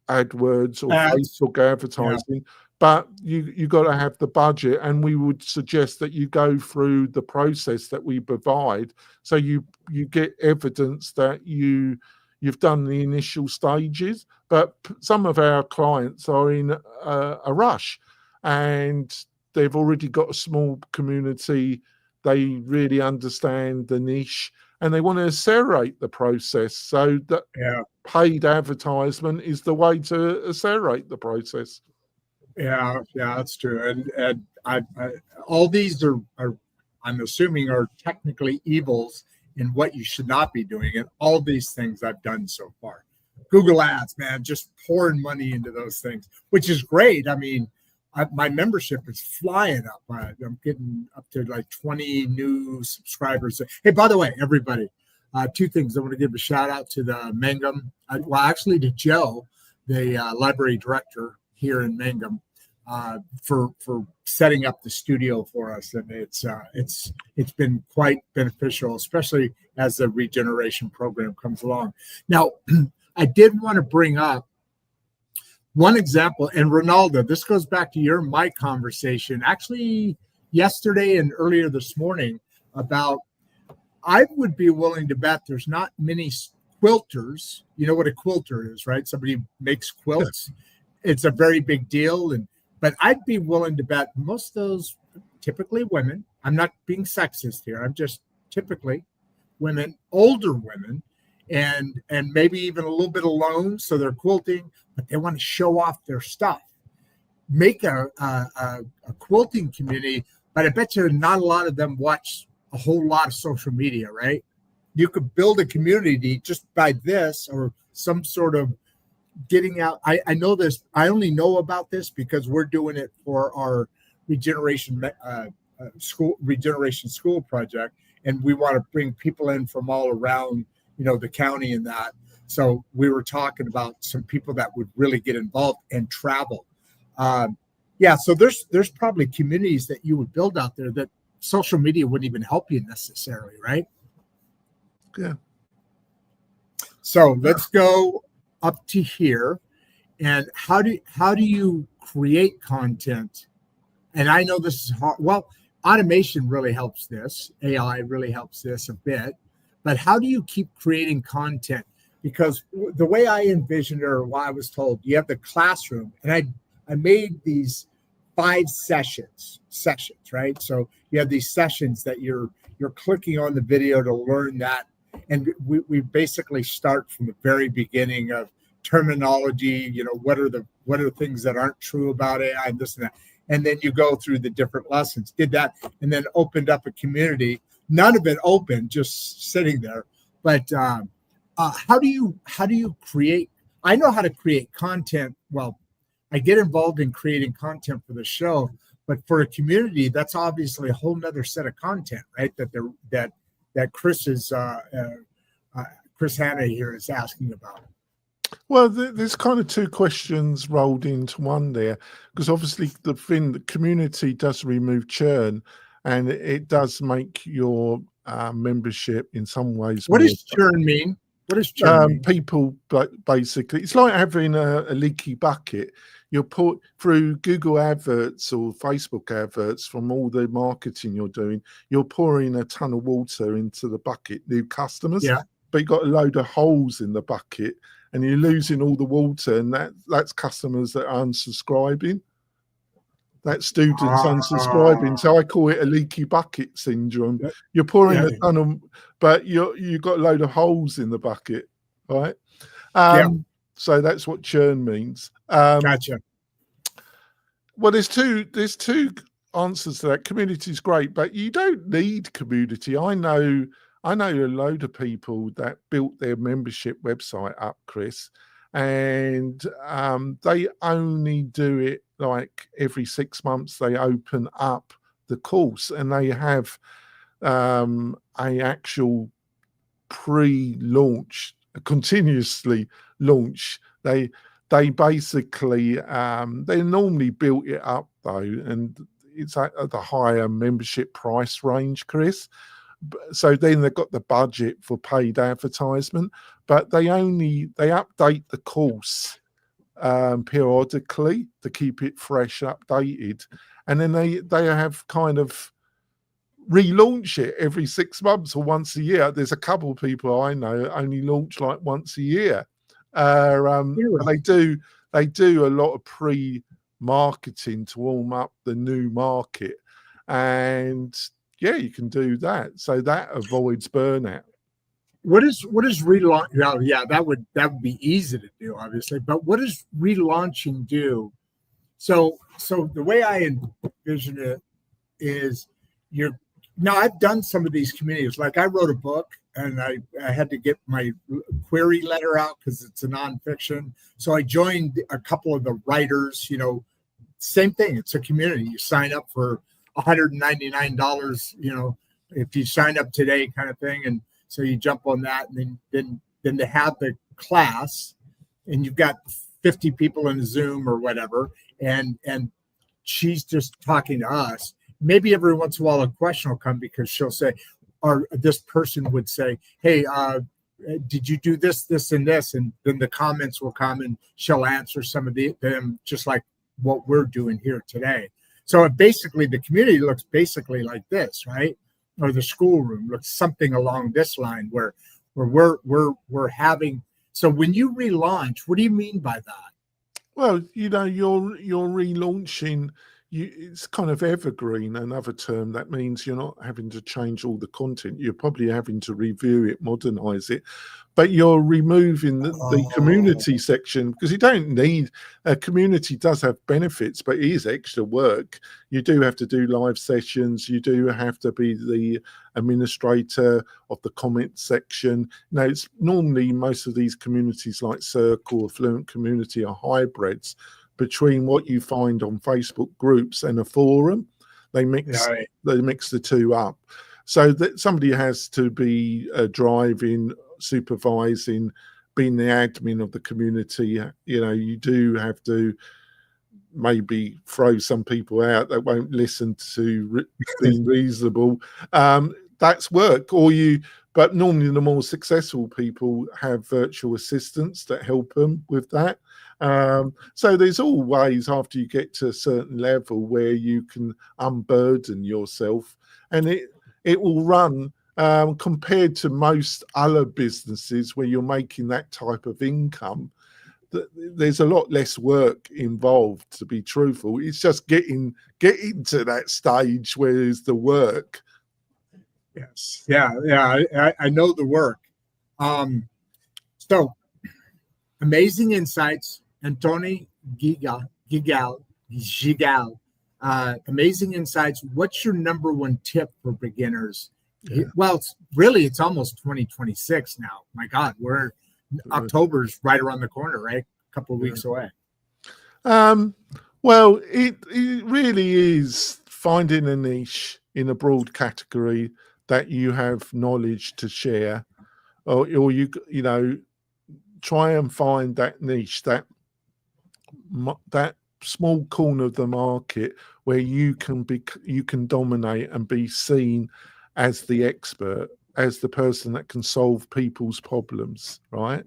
AdWords or Facebook advertising. But you got to have the budget, and we would suggest that you go through the process that we provide, so you get evidence that you've done the initial stages. But some of our clients are in a rush, and they've already got a small community. They really understand the niche, and they want to accelerate the process. So that paid advertisement is the way to accelerate the process. Yeah, that's true. And I all these are I'm assuming are technically evils in what you should not be doing. And all these things I've done so far. Google Ads, man, just pouring money into those things, which is great. I mean, my membership is flying up. I'm getting up to like 20 new subscribers. Hey, by the way, everybody, 2 things. I want to give a shout out to the Mangum. Actually to Joe, the library director here in Mangum, for setting up the studio for us, and it's been quite beneficial, especially as the regeneration program comes along. Now, I did want to bring up one example, and Ronaldo, this goes back to your mic conversation, actually yesterday and earlier this morning, about I would be willing to bet there's not many quilters. You know what a quilter is, right? Somebody makes quilts. It's a very big deal, but I'd be willing to bet most of those, typically women, I'm not being sexist here, I'm just typically women, older women, and maybe even a little bit alone, so they're quilting, but they want to show off their stuff. Make a quilting community, but I bet you not a lot of them watch a whole lot of social media, right? You could build a community just by this or some sort of getting out. I know this. I only know about this because we're doing it for our regeneration school project, and we want to bring people in from all around, the county and that. So we were talking about some people that would really get involved and travel. Yeah, so there's probably communities that you would build out there that social media wouldn't even help you necessarily, right? Yeah. So let's go up to here. And how do you create content? And I know this is hard. Well, automation really helps this. AI really helps this a bit. But how do you keep creating content? Because the way I envisioned it, or what I was told, you have the classroom, and I made these 5 sessions, right? So you have these sessions that you're clicking on the video to learn that, and we basically start from the very beginning of terminology. What are things that aren't true about AI and this and that, and then you go through the different lessons. Did that, and then opened up a community. None of it open, just sitting there. But how do you create? I know how to create content. Well, I get involved in creating content for the show, but for a community, that's obviously a whole nother set of content, right? That Chris Hanna here is asking about. Well, there's kind of 2 questions rolled into one there, because obviously the community does remove churn, and it does make your membership in some ways. What does churn mean? What does churn mean? People, basically, it's like having a leaky bucket. You're put through Google adverts or Facebook adverts from all the marketing you're doing. You're pouring a ton of water into the bucket, new customers. Yeah. But you've got a load of holes in the bucket, and you're losing all the water, and that's customers that are unsubscribing. That's students unsubscribing. So I call it a leaky bucket syndrome. You're pouring a ton of, but you've got a load of holes in the bucket, right? So that's what churn means. Gotcha. Well, there's two answers to that. Community is great, but you don't need community. I know a load of people that built their membership website up, Chris, and they only do it like every 6 months. They open up the course, and they have a actual pre-launch, continuously launch. They basically they normally built it up though, and it's at the higher membership price range, Chris. So then they've got the budget for paid advertisement, but they update the course periodically to keep it fresh, updated, and then they have kind of relaunch it every 6 months or once a year. There's a couple of people I know only launch like once a year. They do a lot of pre-marketing to warm up the new market, and yeah, you can do that. So that avoids burnout. What is relaunch? Yeah, that would be easy to do, obviously. But what does relaunching do? So the way I envision it is now I've done some of these communities. Like I wrote a book, and I had to get my query letter out because it's a nonfiction. So I joined a couple of the writers. Same thing. It's a community. You sign up for $199. If you sign up today, kind of thing. And so you jump on that, and then they have the class, and you've got 50 people in Zoom or whatever, and she's just talking to us. Maybe every once in a while a question will come, because she'll say, or this person would say, hey, did you do this, and this? And then the comments will come, and she'll answer some of them, just like what we're doing here today. So basically the community looks basically like this, right? Or the schoolroom looks something along this line, where we're having. So when you relaunch, what do you mean by that? Well, you're relaunching. It's kind of evergreen, another term. That means you're not having to change all the content. You're probably having to review it, modernize it, but you're removing the community section, because you don't need a community. Does have benefits, but it is extra work. You do have to do live sessions. You do have to be the administrator of the comment section. Now, it's normally most of these communities like Circle or Fluent Community are hybrids between what you find on Facebook groups and a forum. They mix the two up, so that somebody has to be driving, supervising, being the admin of the community. You do have to maybe throw some people out that won't listen to being reasonable. That's work. But normally the more successful people have virtual assistants that help them with that. So there's always, after you get to a certain level, where you can unburden yourself, and it will run compared to most other businesses where you're making that type of income. There's a lot less work involved, to be truthful. It's just getting to that stage where there's the work. Yes. Yeah. I know the work. So amazing insights, Antoni Gigal. Amazing insights. What's your number one tip for beginners? Yeah. Well, it's almost 2026 now. My God, October's right around the corner, right? A couple of weeks away. Well, it really is finding a niche in a broad category that you have knowledge to share, or you try and find that niche, that small corner of the market where you can dominate and be seen as the expert, as the person that can solve people's problems, right?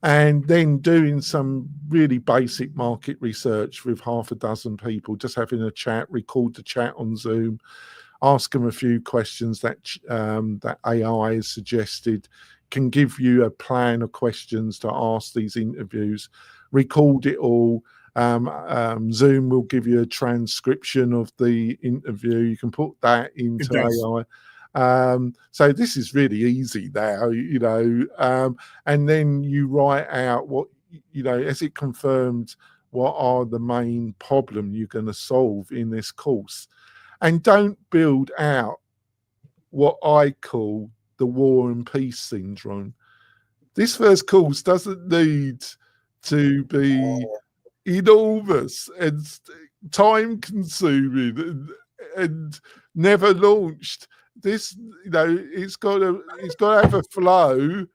And then doing some really basic market research with half a dozen people, just having a chat, record the chat on Zoom, ask them a few questions that AI has suggested, can give you a plan of questions to ask these interviews, record it all. Zoom will give you a transcription of the interview. You can put that into AI. So this is really easy now, and then you write out what, as it confirmed, what are the main problem you're going to solve in this course. And don't build out what I call the war and peace syndrome. This first course doesn't need to be enormous and time consuming and never launched. This, it's got to have a flow,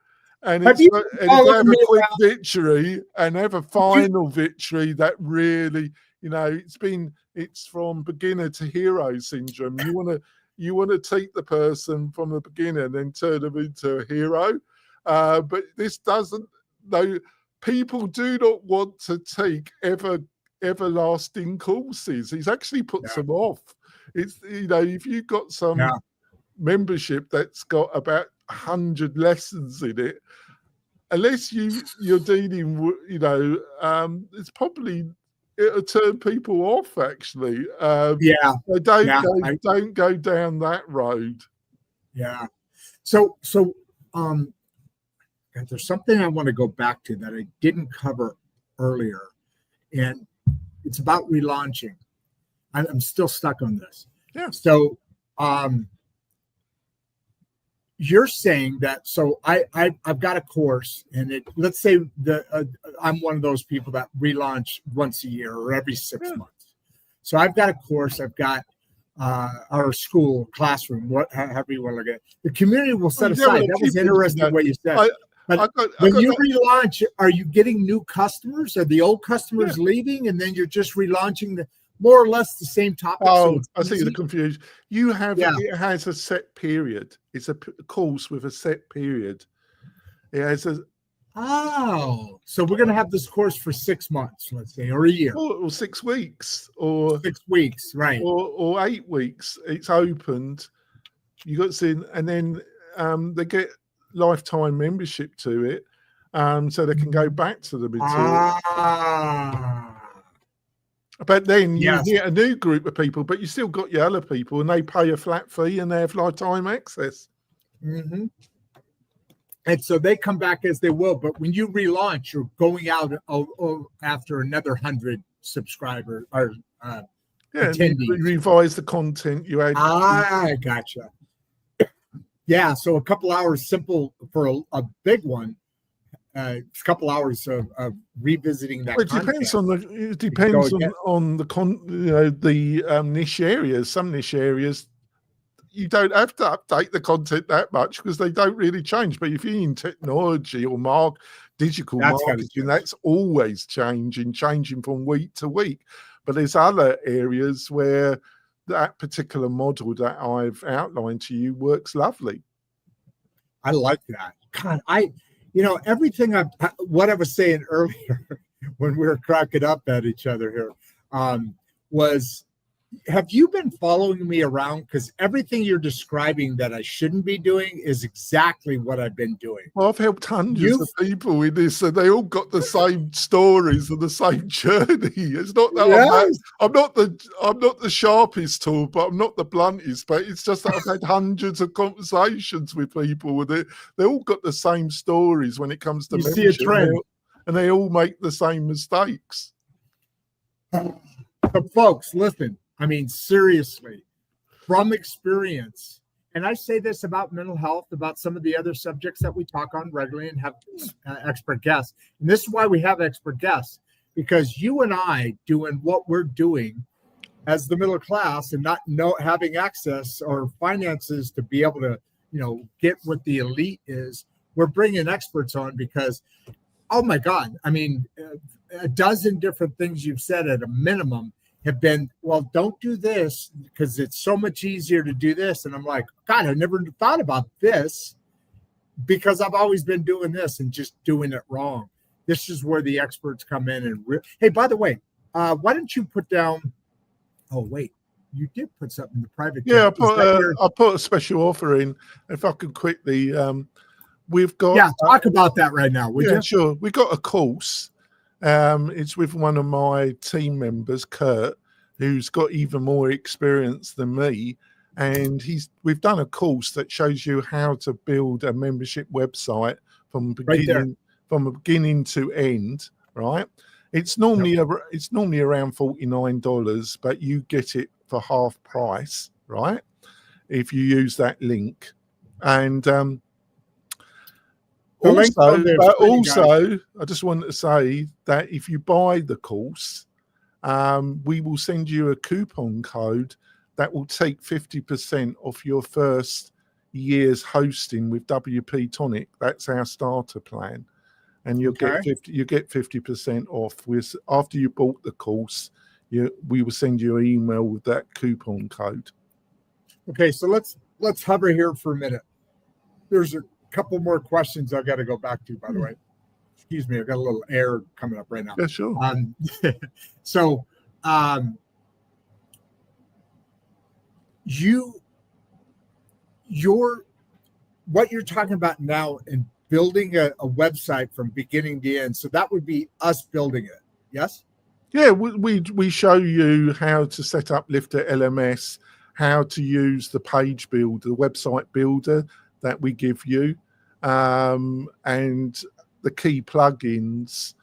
and it's got to have a quick victory and have a final victory that really, it's from beginner to hero syndrome. You want to take the person from the beginner and then turn them into a hero. But this doesn't. People do not want to take everlasting courses. He's actually puts them off. It's if you've got some membership that's got about 100 lessons in it, unless you're dealing with, it's probably, it'll turn people off actually. So don't go down that road. Yeah. So there's something I want to go back to that I didn't cover earlier, and it's about relaunching. I'm still stuck on this. Yeah. So you're saying that, so I've got a course, and let's say I'm one of those people that relaunch once a year or every 6 months. So I've got a course, I've got our school, classroom, however you want to look at it. The community will set aside. That was interesting what you said. When you relaunch, are you getting new customers? Are the old customers leaving, and then you're just relaunching more or less the same topic? Oh, I see the confusion. You have it has a set period. It's a course with a set period. It has a. Oh, so we're going to have this course for 6 months, let's say, or a year, or 6 weeks, or 6 weeks, right? Or 8 weeks. It's opened. You got to see, and then they get lifetime membership to it, so they can go back to the material. But then you get a new group of people, but you still got your other people, and they pay a flat fee and they have lifetime access. Mm-hmm. And so they come back as they will. But when you relaunch, you're going out after another 100 subscribers or attendees. You revise the content you had. I gotcha. Yeah, so a couple hours simple for a big one. A couple hours of revisiting that. Well, it depends on the niche areas. Some niche areas you don't have to update the content that much because they don't really change. But if you're in technology or digital marketing, that's always changing from week to week. But there's other areas where that particular model that I've outlined to you works lovely. I like that. God, everything what I was saying earlier when we were cracking up at each other here was, have you been following me around? Because everything you're describing that I shouldn't be doing is exactly what I've been doing. Well, I've helped hundreds of people with this, and they all got the same stories and the same journey. It's not that I'm not the sharpest tool, but I'm not the bluntest. But it's just that I've had hundreds of conversations with people with it. They all got the same stories when it comes to membership. See a trend, and they all make the same mistakes. But folks, listen. I mean, seriously, from experience, and I say this about mental health, about some of the other subjects that we talk on regularly and have expert guests. And this is why we have expert guests, because you and I doing what we're doing as the middle class and not having access or finances to be able to, get what the elite is, we're bringing experts on because, oh my God, I mean, a dozen different things you've said at a minimum have been, well, don't do this because it's so much easier to do this. And I'm like, God, I never thought about this because I've always been doing this and just doing it wrong. This is where the experts come in. And hey, by the way, why don't you put down, oh, wait, you did put something in the private. Yeah, I put a special offer in. If I could quickly, we've got. Talk about that right now. Yeah, sure. We got a course. It's with one of my team members, Kurt, who's got even more experience than me. And we've done a course that shows you how to build a membership website from beginning to end, right? It's normally around $49, but you get it for half price, right? If you use that link. And also, I just wanted to say that if you buy the course, we will send you a coupon code that will take 50% off your first year's hosting with WP-Tonic. That's our starter plan, and you'll get 50% off. After you bought the course, we will send you an email with that coupon code. Okay, so let's hover here for a minute. There's a couple more questions I got to go back to, by the way. Excuse me, I got a little air coming up right now. Yeah, sure. What you're talking about now in building a website from beginning to end, so that would be us building it, yes? Yeah, we show you how to set up Lifter LMS, how to use the page builder, the website builder that we give you, and the key plugins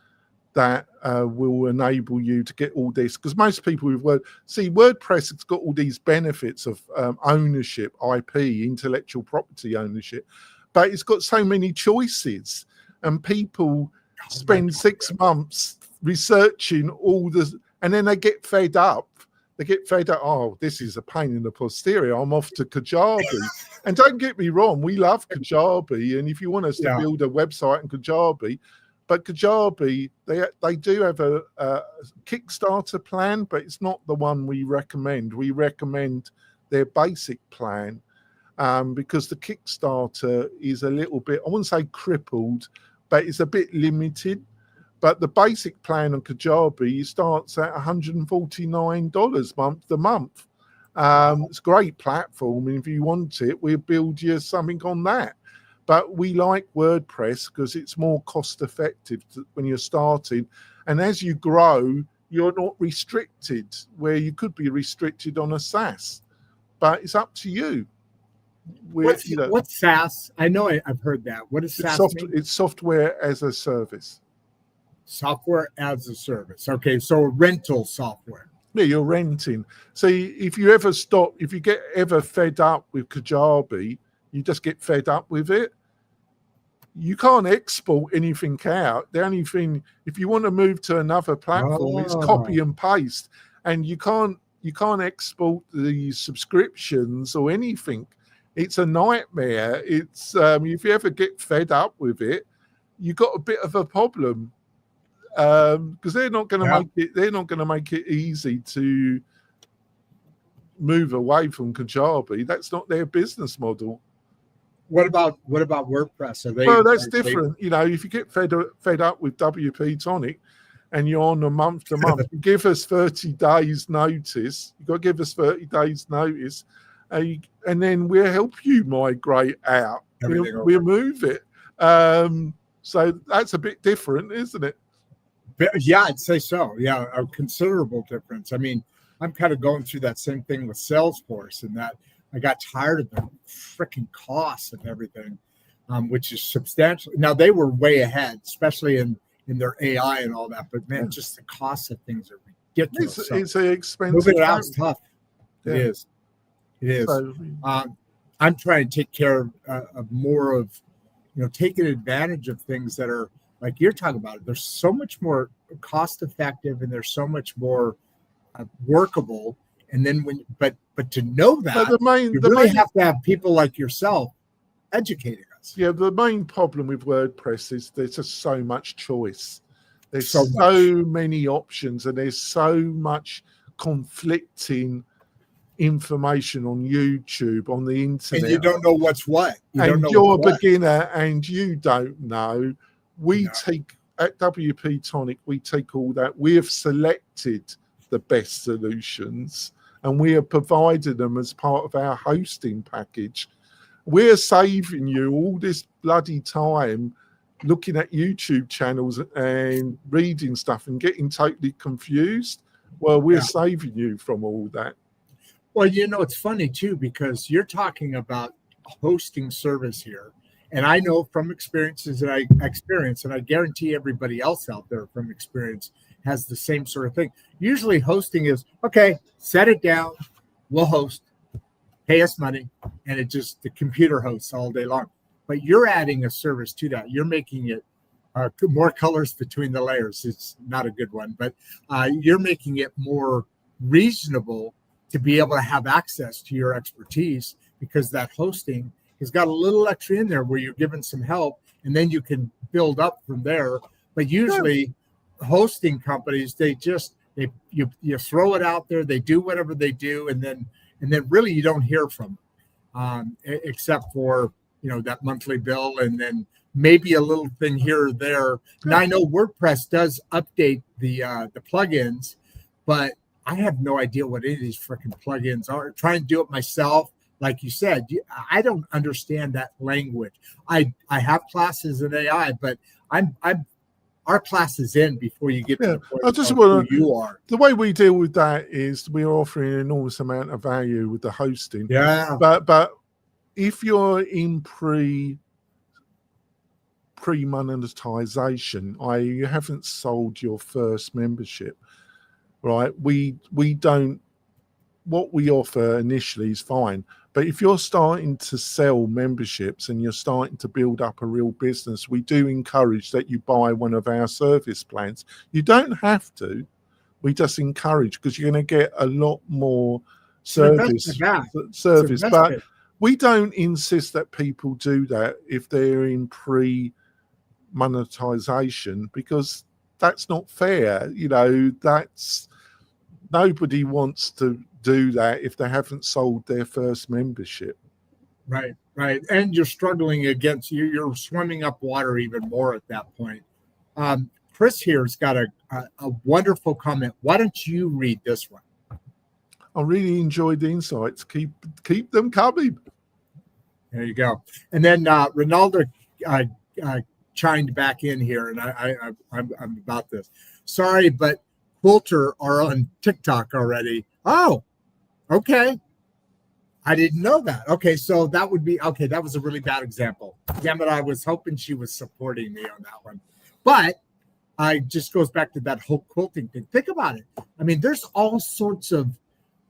that will enable you to get all this. Because most people with WordPress has got all these benefits of ownership, IP, intellectual property ownership, but it's got so many choices, and people spend 6 months researching all this, and then they get fed up. Oh, this is a pain in the posterior. I'm off to Kajabi. And don't get me wrong, we love Kajabi. And if you want us to build a website in Kajabi, but Kajabi, they do have a Kickstarter plan, but it's not the one we recommend. We recommend their basic plan because the Kickstarter is a little bit, I wouldn't say crippled, but it's a bit limited. But the basic plan on Kajabi starts at $149 month to month. It's a great platform, and if you want it, we'll build you something on that. But we like WordPress because it's more cost effective when you're starting. And as you grow, you're not restricted, where you could be restricted on a SaaS. But it's up to you. What's SaaS? I know I've heard that. What is SaaS mean? It's software as a service. Software as a service. Okay, so rental software. Yeah, you're renting. So if you get ever fed up with Kajabi, you just get fed up with it. You can't export anything out. The only thing, if you want to move to another platform, it's copy and paste, and you can't export the subscriptions or anything. It's a nightmare. It's if you ever get fed up with it, you got a bit of a problem. because they're not going to Yeah. make it. They're not going to make it easy to move away from Kajabi. That's not their business model. What about WordPress? Are they? Well, that's are they- different. You know, if you get fed up with WP-Tonic and you're on a month to month, you give us 30 days notice. You've got to give us 30 days notice, and then we'll help you migrate out. We'll move it. So that's a bit different, isn't it? Yeah, I'd say so. Yeah, a considerable difference. I mean, I'm kind of going through that same thing with Salesforce, and that I got tired of the freaking costs of everything, which is substantial. Now, they were way ahead, especially in their AI and all that. But man, just the cost of things are ridiculous. It's an expensive. Moving it out is tough. Yeah. It is. It is. So, I'm trying to take care of more of, taking advantage of things that are like you're talking about. They're so much more cost effective, and they're so much more workable. And then but to know that, you really have to have people like yourself educating us. Yeah, the main problem with WordPress is there's just so much choice. There's so many options, and there's so much conflicting information on YouTube, on the internet. And you don't know what's what. You're a beginner and you don't know. We take, at WP-Tonic, we take all that. We have selected the best solutions, and we have provided them as part of our hosting package. We're saving you all this bloody time looking at YouTube channels and reading stuff and getting totally confused. Well, we're saving you from all that. Well, it's funny too, because you're talking about a hosting service here. And I know from experiences that I experience, and I guarantee everybody else out there from experience has the same sort of thing. Usually hosting is, okay, set it down, we'll host, pay us money, and the computer hosts all day long. But you're adding a service to that. You're making it more colors between the layers. It's not a good one, but you're making it more reasonable to be able to have access to your expertise, because that hosting has got a little extra in there where you're given some help, and then you can build up from there. But usually hosting companies, you throw it out there, they do whatever they do, and then really you don't hear from them, except for that monthly bill, and then maybe a little thing here or there. Now I know WordPress does update the plugins, but I have no idea what any of these freaking plugins are. Trying to do it myself, like you said, I don't understand that language. I have classes in AI, but our class is in before you get to the point of who you are. The way we deal with that is we're offering an enormous amount of value with the hosting. Yeah. But if you're in pre-monetization, i.e. you haven't sold your first membership, right? We don't, what we offer initially is fine. But if you're starting to sell memberships and you're starting to build up a real business, we do encourage that you buy one of our service plans. You don't have to. We just encourage, because you're going to get a lot more service. But we don't insist that people do that if they're in pre-monetization, because that's not fair. That's, nobody wants to do that if they haven't sold their first membership. Right. And you're struggling against, you're swimming up water even more at that point. Chris here's got a wonderful comment. Why don't you read this one? I really enjoyed the insights. Keep them coming. There you go. And then Ronaldo chimed back in here, and I'm about this. Sorry, but Quilter are on TikTok already. Oh, okay. I didn't know that. Okay, so that would be, okay, that was a really bad example. Damn it, I was hoping she was supporting me on that one. But I just goes back to that whole quilting thing. Think about it. I mean, there's all sorts of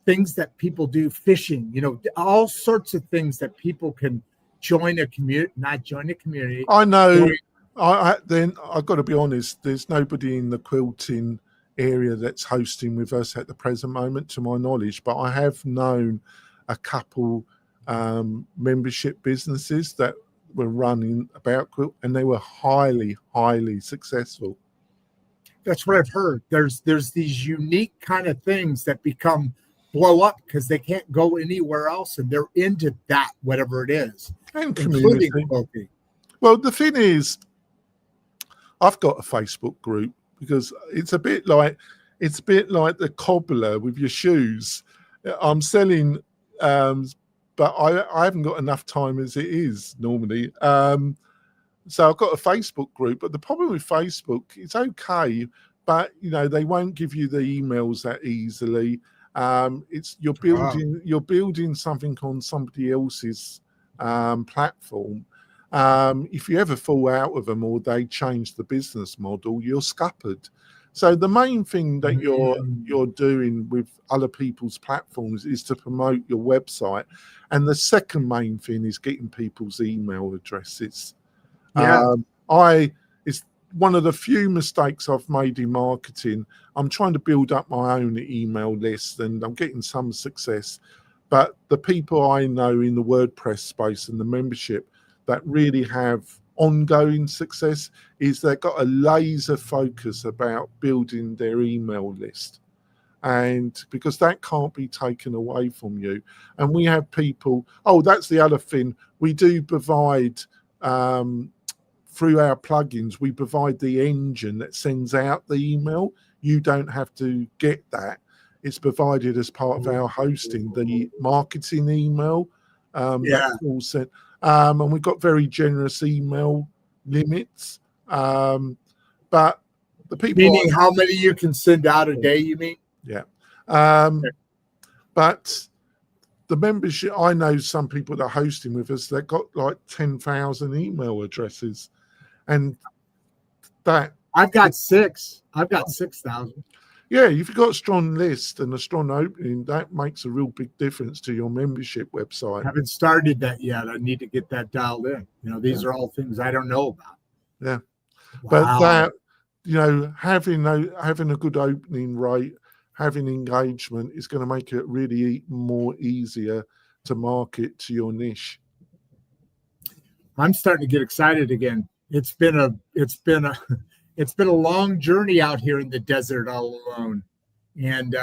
things that people do, fishing, all sorts of things that people can join a community, not join a community. I know. Then I've got to be honest, there's nobody in the quilting area that's hosting with us at the present moment, to my knowledge, but I have known a couple membership businesses that were running about quilt, and they were highly successful. That's what I've heard. There's these unique kind of things that blow up because they can't go anywhere else, and they're into that, whatever it is, And including community. cloaking. Well, the thing is, I've got a Facebook group because it's a bit like the cobbler with your shoes. I'm selling, but I haven't got enough time as it is normally. So I've got a Facebook group, but the problem with Facebook, it's okay, but they won't give you the emails that easily. You're building something on somebody else's platform. If you ever fall out with them or they change the business model, you're scuppered. So the main thing that you're doing with other people's platforms is to promote your website, and the second main thing is getting people's email addresses. It's one of the few mistakes I've made in marketing. I'm trying to build up my own email list, and I'm getting some success. But the people I know in the WordPress space and the membership that really have ongoing success is they've got a laser focus about building their email list. And because that can't be taken away from you. And we have people, that's the other thing. We do provide, through our plugins, we provide the engine that sends out the email. You don't have to get that. It's provided as part of our hosting, the marketing email. That's all sent. And we've got very generous email limits. But the people... Meaning how many you can send out a day, you mean? Yeah. But the membership, I know some people that are hosting with us, they've got like 10,000 email addresses. And that... I've got 6,000. Yeah, if you've got a strong list and a strong opening, that makes a real big difference to your membership website. I haven't started that yet. I need to get that dialed in. These are all things I don't know about. Yeah. Wow. But that, having a good opening rate, having engagement is going to make it really more easier to market to your niche. I'm starting to get excited again. It's been a long journey out here in the desert all alone, and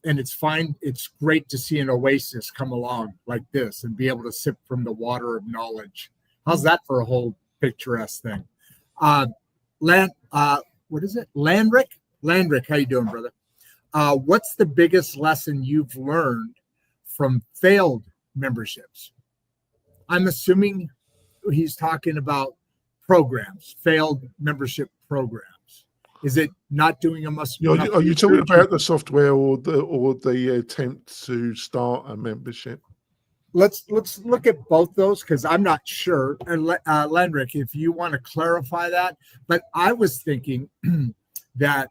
it's fine. It's great to see an oasis come along like this and be able to sip from the water of knowledge. How's that for a whole picturesque thing? What is it? Landrick, how you doing, brother? What's the biggest lesson you've learned from failed memberships? I'm assuming he's talking about failed membership programs. Is it not doing a must? Are you talking about the software or the attempt to start a membership? Let's look at both those because I'm not sure. And Landrick, if you want to clarify that, but I was thinking that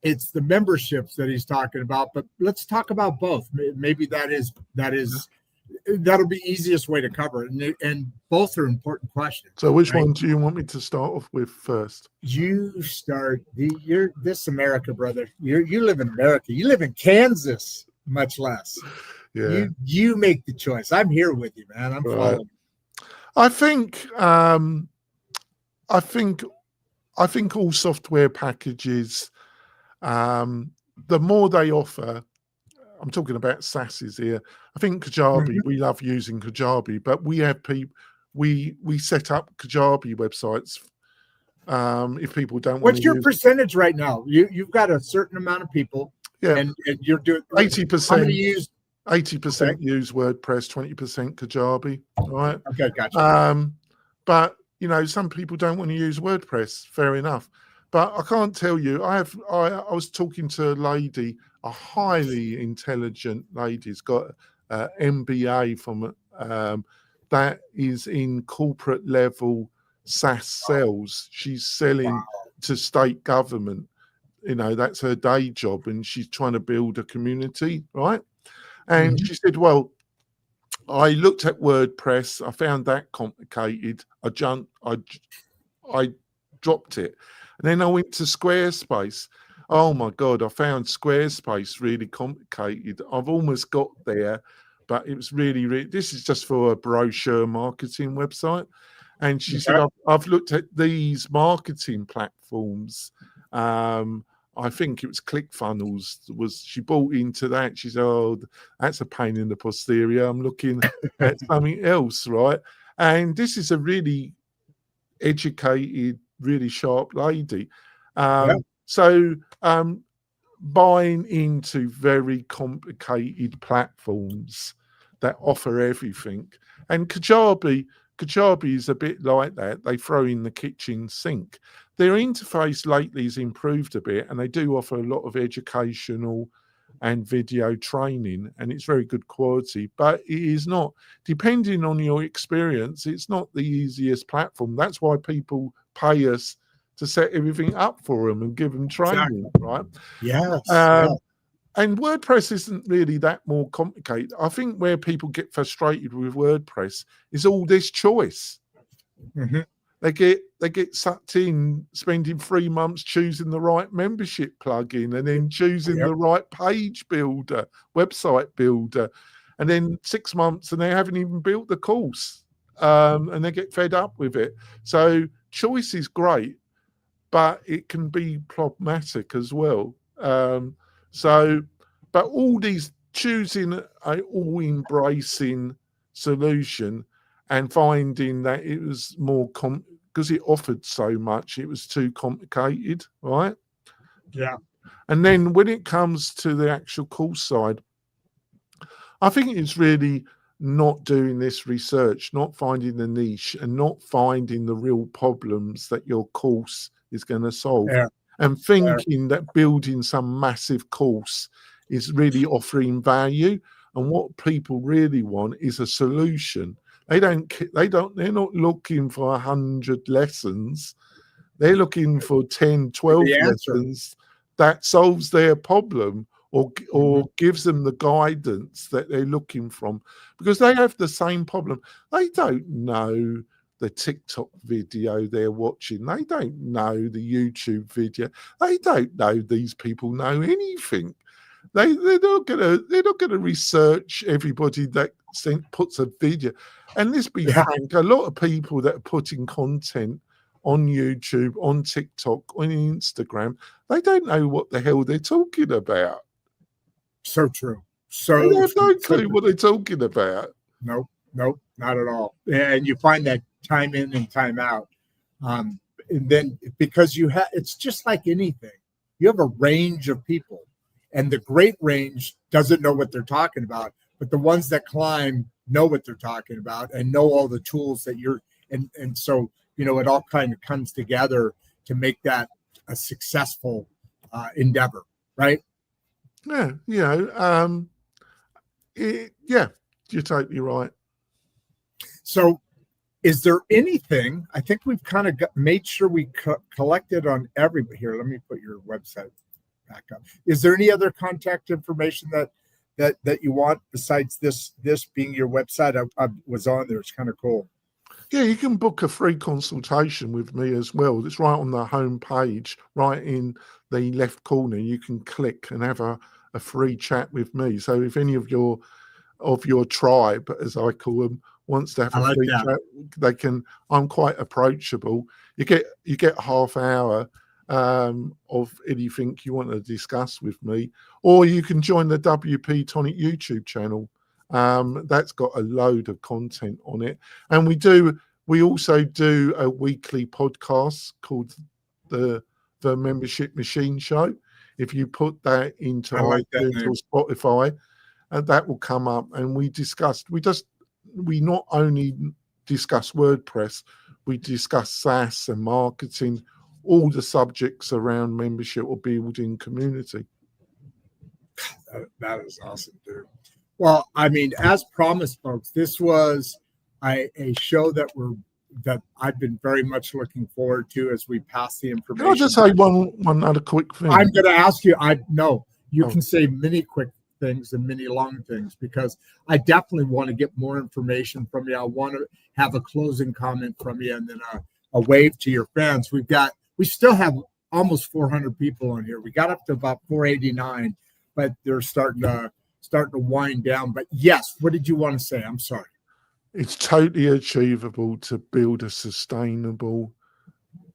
it's the memberships that he's talking about. But let's talk about both. Maybe that'll be easiest way to cover it, and both are important questions. So which one do you want me to start off with first? You start. You're this America, brother. You live in America. You live in Kansas, much less. Yeah. You make the choice. I'm here with you, man. I'm following. I think all software packages, the more they offer, I'm talking about SaaSes here. I think Kajabi, we love using Kajabi, but we have people, we set up Kajabi websites. If people don't want What's your percentage right now? You've got a certain amount of people. Yeah. And you're doing 80%. 80% use WordPress, 20% Kajabi. Right. Okay, gotcha. But some people don't want to use WordPress. Fair enough. But I can't tell you. I was talking to a lady, a highly intelligent lady. Has got an MBA from that is in corporate level SaaS sales. She's selling to state government. That's her day job, and she's trying to build a community, right? And she said, well, I looked at WordPress. I found that complicated. I dropped it. And then I went to Squarespace. Oh, my God, I found Squarespace really complicated. I've almost got there, but it was really, this is just for a brochure marketing website. And she said, I've looked at these marketing platforms, I think it was ClickFunnels. She bought into that? She said, "Oh, that's a pain in the posterior. I'm looking at something else, right?" And this is a really educated, really sharp lady. So buying into very complicated platforms that offer everything, and Kajabi is a bit like that. They throw in the kitchen sink. Their interface lately has improved a bit, and they do offer a lot of educational and video training, and it's very good quality. But it is not, depending on your experience, it's not the easiest platform. That's why people pay us to set everything up for them and give them training, right? Yes. And WordPress isn't really that more complicated. I think where people get frustrated with WordPress is all this choice. Mm-hmm. They get sucked in, spending 3 months choosing the right membership plugin, and then choosing the right page builder, website builder, and then 6 months and they haven't even built the course, and they get fed up with it. So choice is great, but it can be problematic as well. But all these choosing an all-embracing solution and finding that it was more because it offered so much, it was too complicated, right? Yeah. And then when it comes to the actual course side, I think it's really not doing this research, not finding the niche, and not finding the real problems that your course is going to solve, and thinking that building some massive course is really offering value. And what people really want is a solution. They're not looking for 100 lessons. They're looking for 10, 12 lessons that solves their problem, or gives them the guidance that they're looking from, because they have the same problem. They don't know the TikTok video they're watching. They don't know the YouTube video. They don't know these people know anything. They're not gonna research everybody that puts a video. And let's be frank, a lot of people that are putting content on YouTube, on TikTok, on Instagram, they don't know what the hell they're talking about. So true. They have no clue what they're talking about. Nope, not at all. And you find that time in and time out. And then because it's just like anything. You have a range of people, and the great range doesn't know what they're talking about, but the ones that climb know what they're talking about and know all the tools that and so, it all kind of comes together to make that a successful endeavor, right? Yeah, you're totally right. So is there anything, I think we've kind of made sure we collected on everybody here. Let me put your website back up. Is there any other contact information that you want besides this being your website? I was on there. It's kind of cool. Yeah, you can book a free consultation with me as well. It's right on the home page, right in the left corner. You can click and have a free chat with me. So if any of your tribe, as I call them, wants to have a free chat, they can. I'm quite approachable. You get half hour of anything you want to discuss with me, or you can join the WP-Tonic YouTube channel. That's got a load of content on it, and we also do a weekly podcast called the Membership Machine Show. If you put that into iTunes or Spotify, that will come up, and we not only discuss WordPress, we discuss SaaS and marketing, all the subjects around membership or building community. That is awesome, dude. Well, I mean, as promised, folks, this was a show that I've been very much looking forward to as we pass the information. Can I just say one other quick thing? I'm going to ask you. You can say many quick things and many long things, because I definitely want to get more information from you. I want to have a closing comment from you, and then a wave to your fans. We still have almost 400 people on here. We got up to about 489, but they're starting to wind down. But yes, what did you want to say? I'm sorry. It's totally achievable to build a sustainable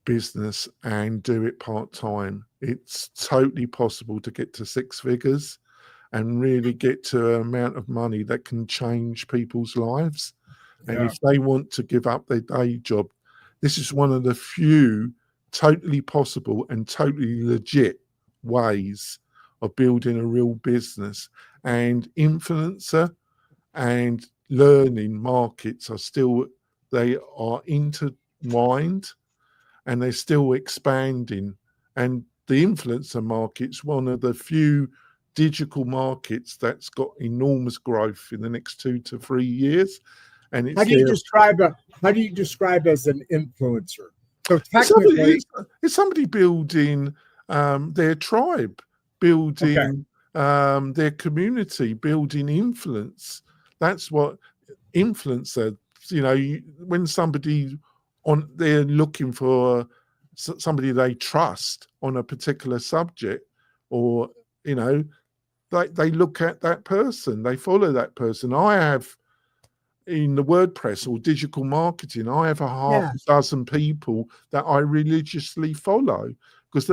business and do it part-time. It's totally possible to get to 6 figures and really get to an amount of money that can change people's lives. And if they want to give up their day job, this is one of the few totally possible and totally legit ways of building a real business. And influencer and learning markets are still, they are intertwined and they're still expanding. And the influencer market's one of the few digital markets that's got enormous growth in the next 2 to 3 years. And it's how do you describe as an influencer? So technically, it's somebody building their tribe, building their community, building influence. That's what influencer. When somebody they're looking for somebody they trust on a particular subject, or they look at that person, they follow that person. I have, in the WordPress or digital marketing, I have a half dozen people that I religiously follow because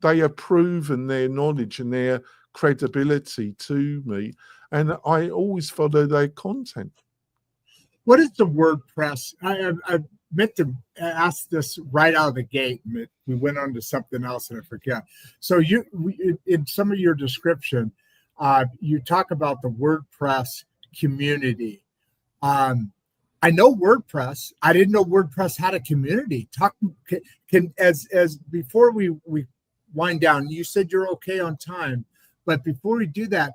they have proven their knowledge and their credibility to me, and I always follow their content. What is the WordPress? I meant to ask this right out of the gate. We went on to something else and I forget. So in some of your description, you talk about the WordPress community. I know WordPress. I didn't know WordPress had a community. As before we wind down, you said you're okay on time, but before we do that,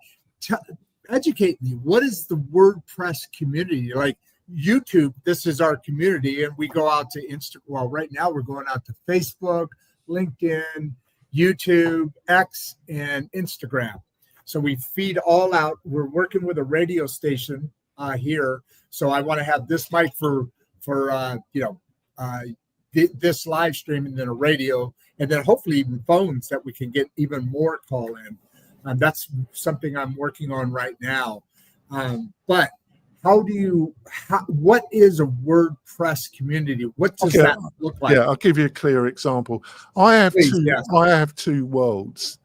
educate me. What is the WordPress community? Like YouTube, this is our community, and we go out to Instagram. Well, right now we're going out to Facebook, LinkedIn, YouTube, X, and Instagram. So we feed all out. We're working with a radio station here. So I want to have this mic for this live stream, and then a radio, and then hopefully even phones that we can get even more call in. That's something I'm working on right now. But what is a WordPress community? What does that look like? Yeah, I'll give you a clear example. I have two worlds.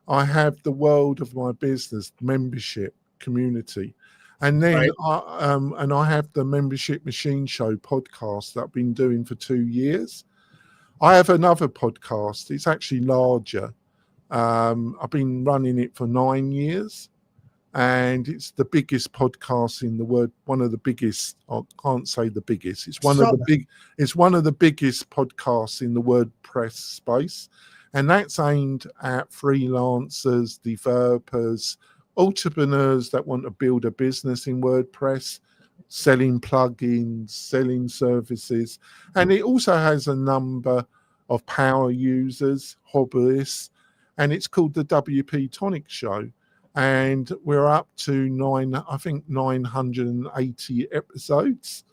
I have the world of my business membership community. And then I have the Membership Machine Show podcast that I've been doing for 2 years. I have another podcast. It's actually larger. I've been running it for 9 years, and it's the biggest podcast in the world. One of the biggest. I can't say the biggest. It's one of the biggest podcasts in the WordPress space, and that's aimed at freelancers, developers, entrepreneurs that want to build a business in WordPress, selling plugins, selling services. And it also has a number of power users, hobbyists, and it's called the WP-Tonic Show. And we're up to 980 episodes.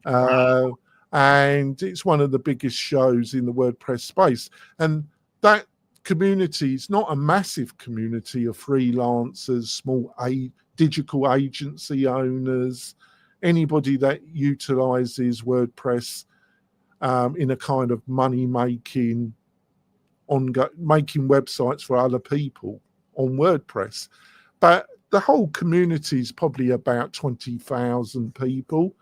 And it's one of the biggest shows in the WordPress space. And that community is not a massive community of freelancers, small digital agency owners, anybody that utilizes WordPress in a kind of money making, making websites for other people on WordPress. But the whole community is probably about 20,000 people.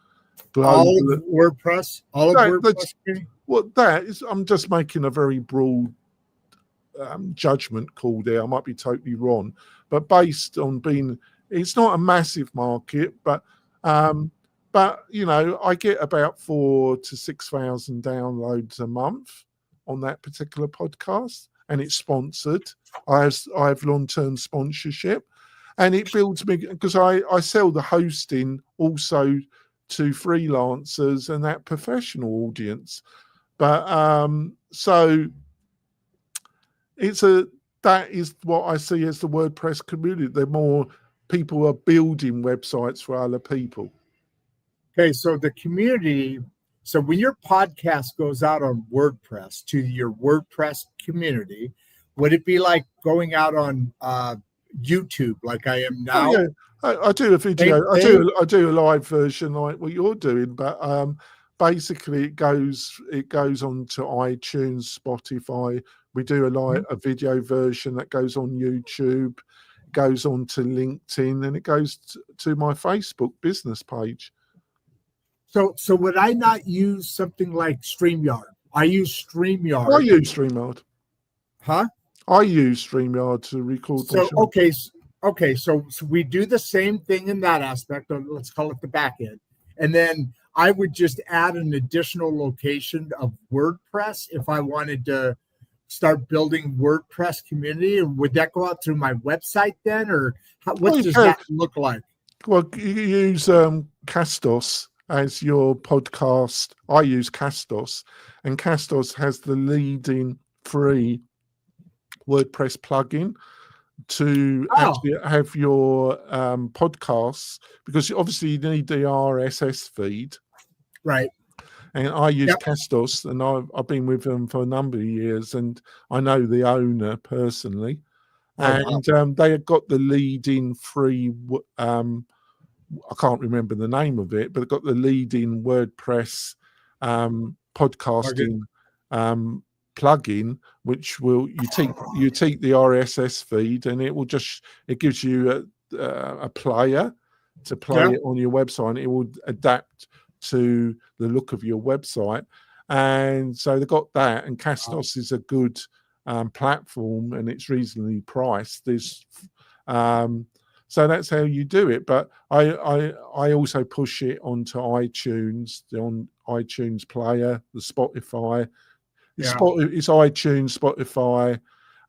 All of WordPress? Well, that is, I'm just making a very broad judgment call there. I might be totally wrong, but based on it's not a massive market, but I get about 4,000 to 6,000 downloads a month on that particular podcast, and it's sponsored. I have long-term sponsorship, and it builds me because I sell the hosting also to freelancers and that professional audience. But so that is what I see as the WordPress community. The more people are building websites for other people. Okay, so the community. So when your podcast goes out on WordPress to your WordPress community, would it be like going out on YouTube like I am now? Oh, yeah. I do a video. I do a live version like what you're doing, but basically it goes on to iTunes, Spotify. We do a video version that goes on YouTube, goes on to LinkedIn, and it goes to my Facebook business page. So would I not use something like StreamYard? I use StreamYard. I use StreamYard. Huh? I use StreamYard to record. So okay, so we do the same thing in that aspect of, let's call it the back end, and then I would just add an additional location of WordPress if I wanted to start building WordPress community. Would that go out through my website then, or what does that look like? Well, you use Castos as your podcast. I use Castos, and Castos has the leading free WordPress plugin to actually have your podcasts, because obviously you need the RSS feed. Right. And I use Castos, and I've been with them for a number of years, and I know the owner personally. And they have got the leading free, I can't remember the name of it, but they've got the leading WordPress podcasting plugin, which will you take the RSS feed, and it gives you a player to play it on your website, and it will adapt to the look of your website. And so they've got that, and Castos is a good platform, and it's reasonably priced. So that's how you do it. But I also push it onto iTunes, on iTunes Player, the Spotify. It's iTunes, Spotify,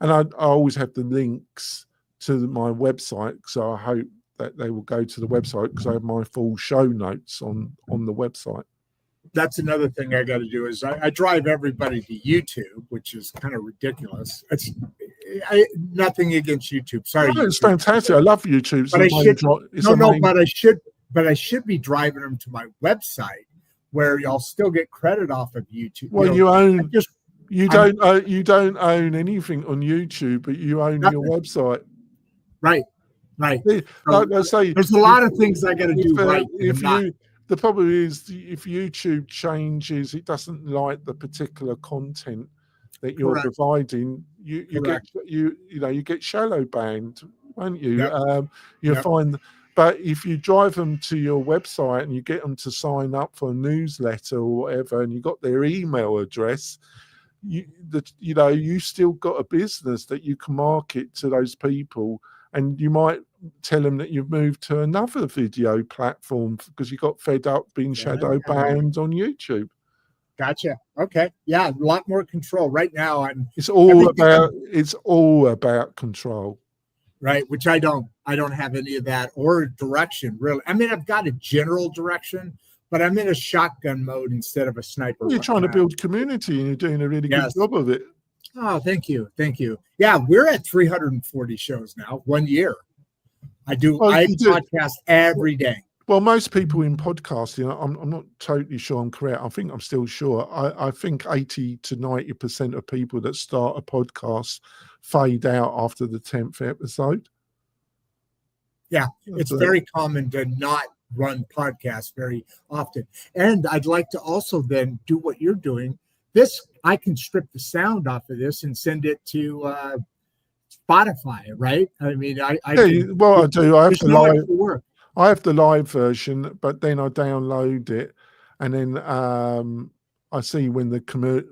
and I always have the links to my website, so I hope that they will go to the website, because I have my full show notes on the website. That's another thing I got to do is I drive everybody to YouTube, which is kind of ridiculous. It's nothing against YouTube. Sorry, no, it's fantastic. I love YouTube. But I should be driving them to my website, where y'all still get credit off of YouTube. Well, you don't own anything on YouTube, but you own your website. Right. Like I say, there's a lot of things I got to do right. The problem is, if YouTube changes, it doesn't like the particular content that you're providing. You get shallow banned, won't you? Find. But if you drive them to your website and you get them to sign up for a newsletter or whatever, and you got their email address, you still got a business that you can market to those people, and you might tell them that you've moved to another video platform because you got fed up being shadow banned on YouTube. Gotcha. Okay. Yeah, a lot more control right now. It's all about control. Right, which I don't have any of that or direction, really. I mean, I've got a general direction, but I'm in a shotgun mode instead of a sniper. You're trying to build community, and you're doing a really good job of it. Oh, thank you. Yeah, we're at 340 shows now, 1 year. I podcast every day. Well, most people in podcasting, I'm not totally sure I'm correct. I think I'm still sure. I think 80 to 90% of people that start a podcast fade out after the 10th episode. Yeah, it's very common to not run podcasts very often. And I'd like to also then do what you're doing. I can strip the sound off of this and send it to Spotify, right? I mean, I do. I have the live version, but then I download it, and then I see when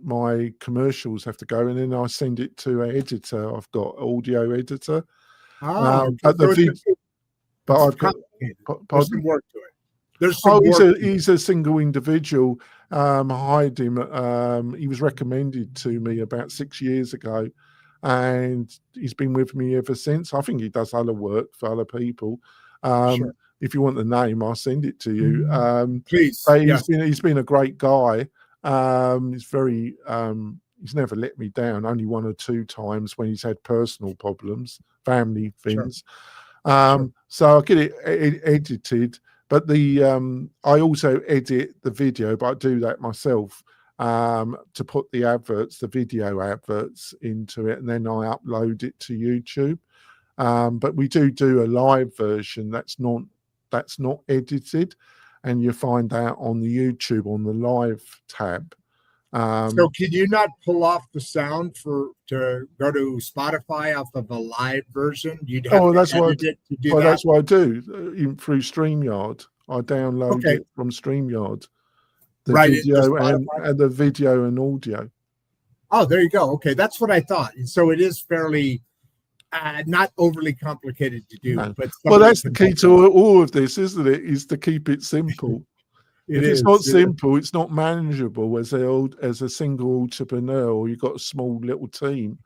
my commercials have to go, and then I send it to an editor. I've got audio editor. But I've got there's some work to it. There's some work. He's a single individual. I hired him. He was recommended to me about 6 years ago, and he's been with me ever since. I think he does other work for other people. Sure. If you want the name, I'll send it to you. Please. He's been a great guy. He's never let me down. Only 1 or 2 times when he's had personal problems, family things. Sure. So I get it edited, but I also edit the video, but I do that myself to put the video adverts into it, and then I upload it to YouTube. But we do a live version that's not edited, and you find out on the YouTube on the live tab. So can you not pull off the sound to go to Spotify off of a live version? You'd have to edit it to do that. That's what I do through StreamYard. I download it from StreamYard, the video and the video and audio. Oh, there you go. Okay, that's what I thought. And so it is fairly not overly complicated to do. No. But well, that's the key to all of this, isn't it? Is to keep it simple. If it's not simple, it's not manageable as a single entrepreneur, or you've got a small little team.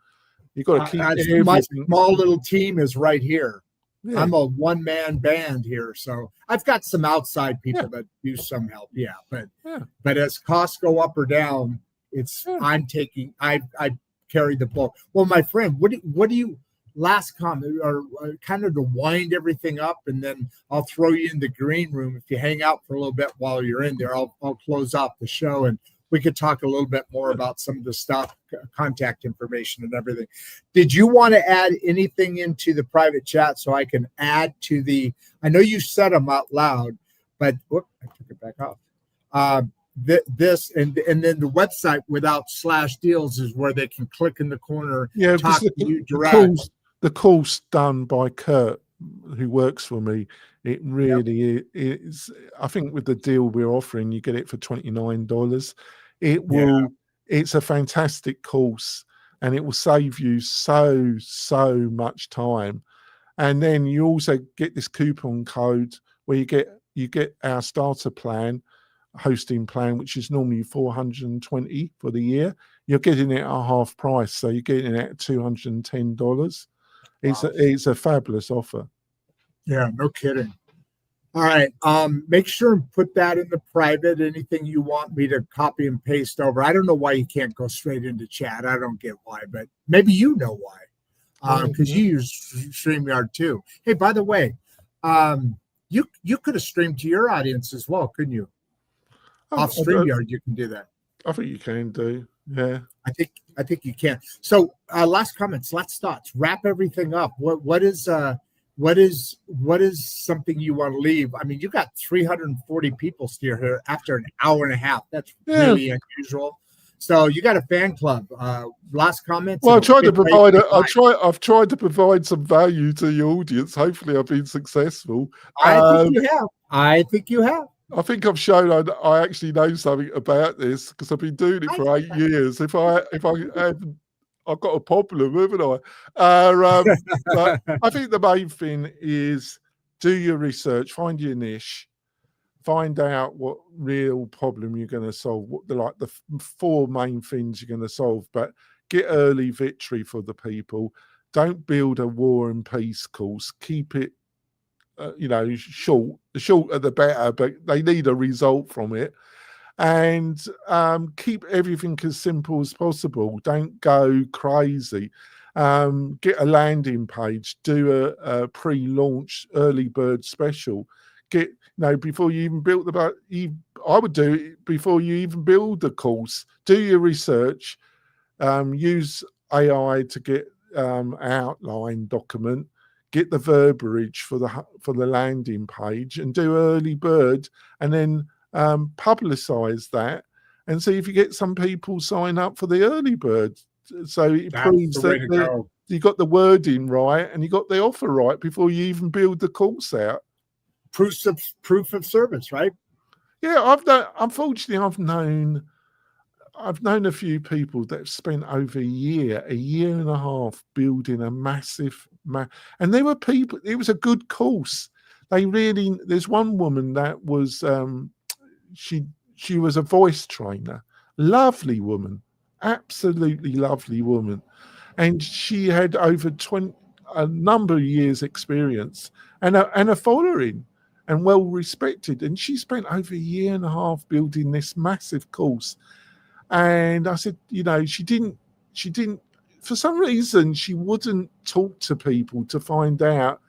You've got to keep everything. My small little team is right here. Yeah. I'm a one-man band here, so I've got some outside people that do some help. Yeah, but as costs go up or down, I carry the blow. Well, my friend, what do you? Last comment, or kind of to wind everything up, and then I'll throw you in the green room. If you hang out for a little bit while you're in there, I'll close out the show, and we could talk a little bit more about some of the stuff, contact information and everything. Did you want to add anything into the private chat so I can add to the, I know you said them out loud, but whoop, I took it back off. This and then the website without /deals is where they can click in the corner, talk to you direct. The course done by Kurt, who works for me, it really is. I think with the deal we're offering, you get it for $29. It's a fantastic course, and it will save you so much time. And then you also get this coupon code where you get our starter plan, hosting plan, which is normally $420 for the year. You're getting it at half price, so you're getting it at $210. It's a fabulous offer. Yeah, no kidding. All right. Make sure and put that in the private. Anything you want me to copy and paste over. I don't know why you can't go straight into chat. I don't get why, but maybe you know why. Because you use StreamYard too. Hey, by the way, you could have streamed to your audience as well, couldn't you? Off StreamYard, you can do that. I think you can do. Yeah. I think you can. So last comments, last thoughts. Wrap everything up. What is something you want to leave? I mean, you got 340 people still here after an hour and a half. That's really unusual. So you got a fan club. Last comments. Well, I've tried to provide some value to the audience. Hopefully, I've been successful. I think you have. I think I've shown I actually know something about this because I've been doing it for 8 years. I've got a problem, haven't I? But I think the main thing is do your research, find your niche, find out what real problem you're going to solve, the 4 main things you're going to solve, but get early victory for the people. Don't build a war and peace course. Keep it short. The shorter the better, but they need a result from it. And keep everything as simple as possible. Don't go crazy. Get a landing page. Do a pre-launch early bird special. Before you even build I would do it before you even build the course. Do your research. Use AI to get outline document. Get the verbiage for the landing page and do early bird, and then publicize that and see if you get some people sign up for the early bird. So it proves that you got the wording right and you got the offer right before you even build the course out. Proof of service, right? Yeah, unfortunately, I've known a few people that have spent over a year and a half building a massive, and they were people. It was a good course. There's one woman that was, she was a voice trainer, lovely woman, absolutely lovely woman, and she had over a number of years experience and a following and well respected, and she spent over a year and a half building this massive course. And I said, she didn't, for some reason, she wouldn't talk to people to find out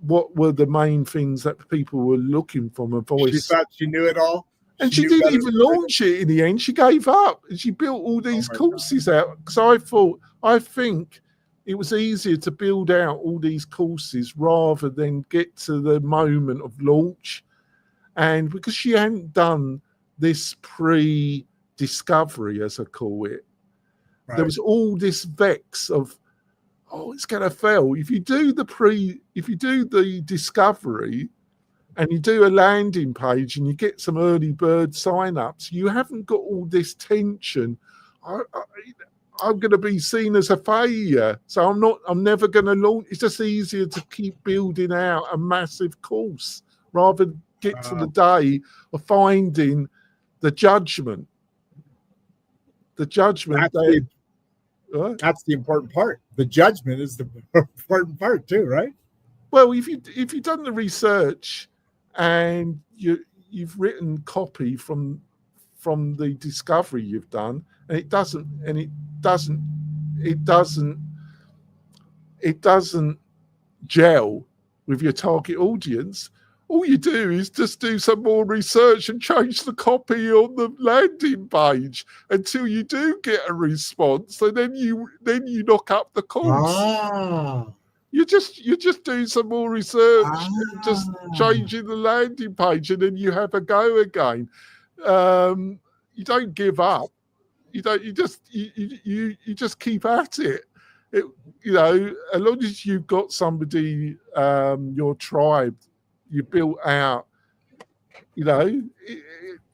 what were the main things that people were looking from a voice. She thought she knew it all. And she didn't even launch it in the end. She gave up and she built all these courses out. So I think it was easier to build out all these courses rather than get to the moment of launch And because she hadn't done this pre-discovery, as I call it, there was all this vex of, oh, it's going to fail. If you do the discovery and you do a landing page and you get some early bird signups, you haven't got all this tension. I'm going to be seen as a failure, so I'm never going to launch. It's just easier to keep building out a massive course rather than get to the day of finding the judgment. The judgment. That's the important part. The judgment is the important part too, right? Well, if you've done the research and you've written copy from the discovery you've done, and it doesn't gel with your target audience, all you do is just do some more research and change the copy on the landing page until you do get a response, and then you knock up the course. You just do some more research, and just changing the landing page, and then you have a go again. You don't give up. You just keep at it. As long as you've got somebody, your tribe, you built out, you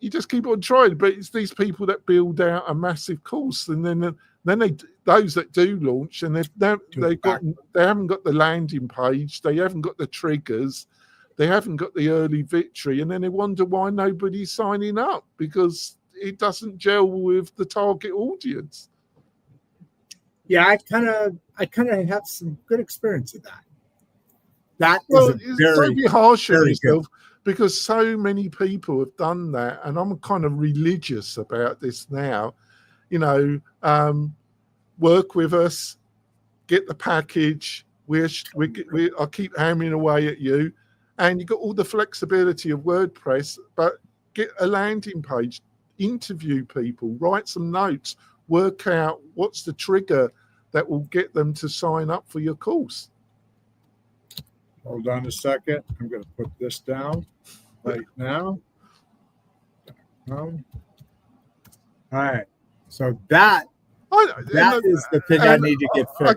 just keep on trying. But it's these people that build out a massive course, and then those that do launch, and they haven't got the landing page, they haven't got the triggers, they haven't got the early victory, and then they wonder why nobody's signing up, because it doesn't gel with the target audience. Yeah, I kind of have some good experience with that. Don't be harsh on yourself, because so many people have done that, and I'm kind of religious about this now. Work with us, get the package. I'll keep hammering away at you, and you got all the flexibility of WordPress, but get a landing page, interview people, write some notes, work out what's the trigger that will get them to sign up for your course. Hold on a second. I'm going to put this down right now. All right. So that is the thing I need to get fixed. I'll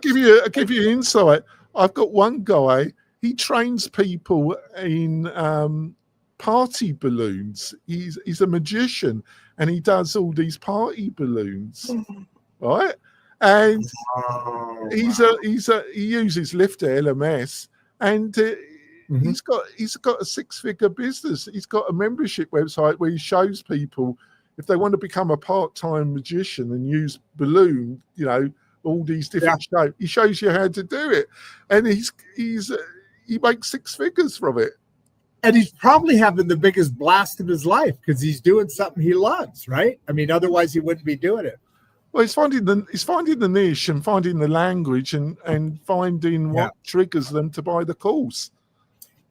give you insight. I've got one guy. He trains people in party balloons. He's a magician, and he does all these party balloons, right? And he uses Lifter LMS. And he's got a 6-figure business. He's got a membership website where he shows people, if they want to become a part-time magician and use balloon, all these different shapes, he shows you how to do it. And he makes 6 figures from it. And he's probably having the biggest blast of his life because he's doing something he loves, right? I mean, otherwise he wouldn't be doing it. Well, he's finding the niche and finding the language and finding what triggers them to buy the course.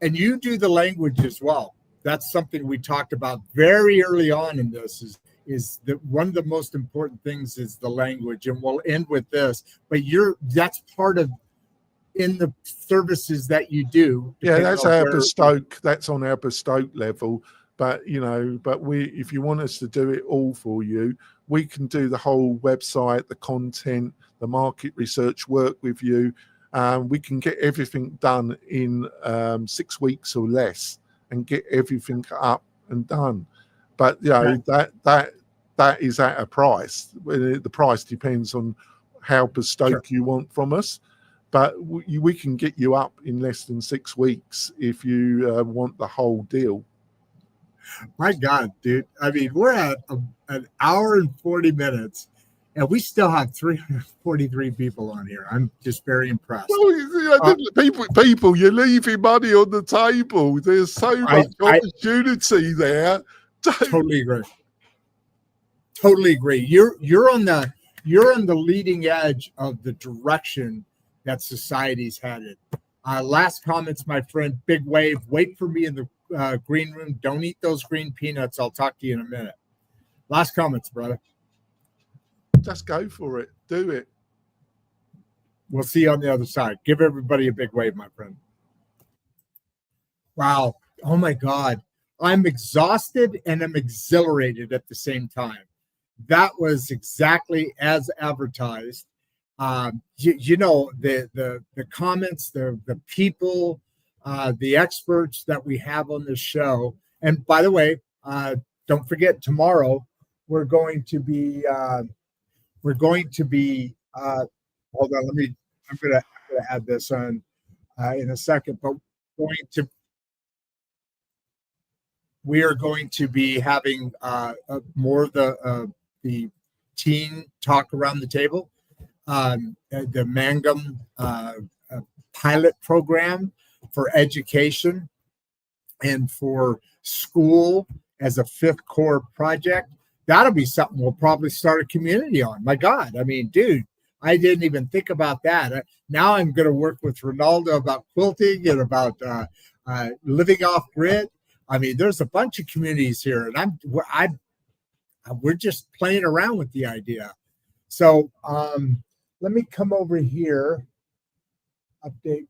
And you do the language as well. That's something we talked about very early on in this. Is that one of the most important things is the language, and we'll end with this. But that's part of in the services that you do. Yeah, that's our bespoke. That's on our bespoke level. But if you want us to do it all for you, we can do the whole website, the content, the market research, work with you. We can get everything done in 6 weeks or less and get everything up and done. But that is at a price. The price depends on how bespoke you want from us. But we can get you up in less than 6 weeks if you want the whole deal. My God, dude. I mean, we're at an hour and 40 minutes, and we still have 343 people on here. I'm just very impressed. Well, people, you're leaving money on the table. There's so much opportunity there. Totally agree. You're on the leading edge of the direction that society's headed. Last comments, my friend. Big Wave. Wait for me in the green room. Don't eat those green peanuts. I'll talk to you in a minute. Last comments, brother. Just go for it. Do it. We'll see you on the other side. Give everybody a big wave, my friend. Wow. Oh my God. I'm exhausted and I'm exhilarated at the same time. That was exactly as advertised. The comments, the people, the experts that we have on this show. And by the way, don't forget tomorrow we're going to be we're going to be hold on, I'm gonna add this on in a second, but going to we are going to be having more of the teen talk around the table. The Mangum pilot program for education and for school as a fifth core project. That'll be something we'll probably start a community on. My God, I mean, dude, I didn't even think about that. Now I'm going to work with Ronaldo about quilting and about living off grid. I mean, there's a bunch of communities here, and we're just playing around with the idea. So let me come over here. Update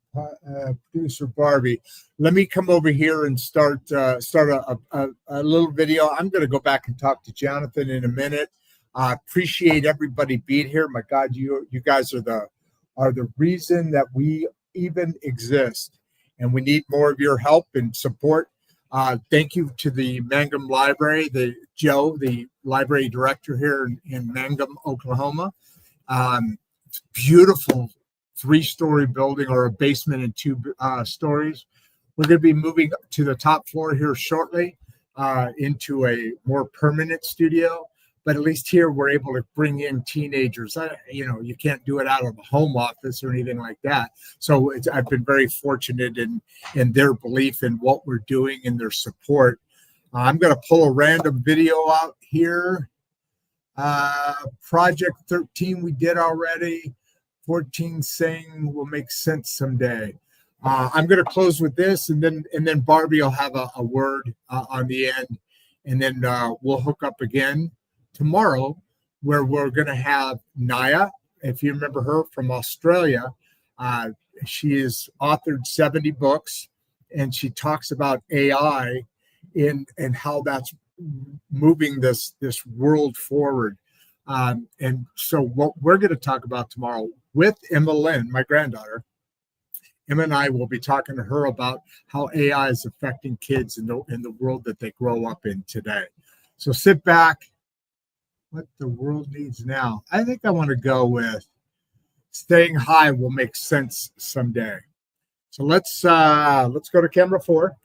producer Barbie. Let me come over here and start a little video. I'm going to go back and talk to Jonathan in a minute. Appreciate everybody being here. My God, you guys are the reason that we even exist, and we need more of your help and support. Thank you to the Mangum Library, Joe, the library director here in Mangum, Oklahoma. It's beautiful 3-story building, or a basement and 2 stories. We're going to be moving to the top floor here shortly into a more permanent studio. But at least here we're able to bring in teenagers. You can't do it out of a home office or anything like that. So I've been very fortunate in their belief in what we're doing and their support. I'm going to pull a random video out here. Project 13 we did already. 14 saying will make sense someday. I'm going to close with this, and then Barbie will have a word on the end, and then we'll hook up again tomorrow, where we're going to have Naya, if you remember her, from Australia. She has authored 70 books, and she talks about AI and how that's moving this world forward. And so what we're going to talk about tomorrow with Emma Lynn, my granddaughter, Emma and I will be talking to her about how AI is affecting kids in the world that they grow up in today. So sit back. What the world needs now. I think I want to go with staying high will make sense someday. So let's go to camera 4.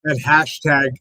That hashtag.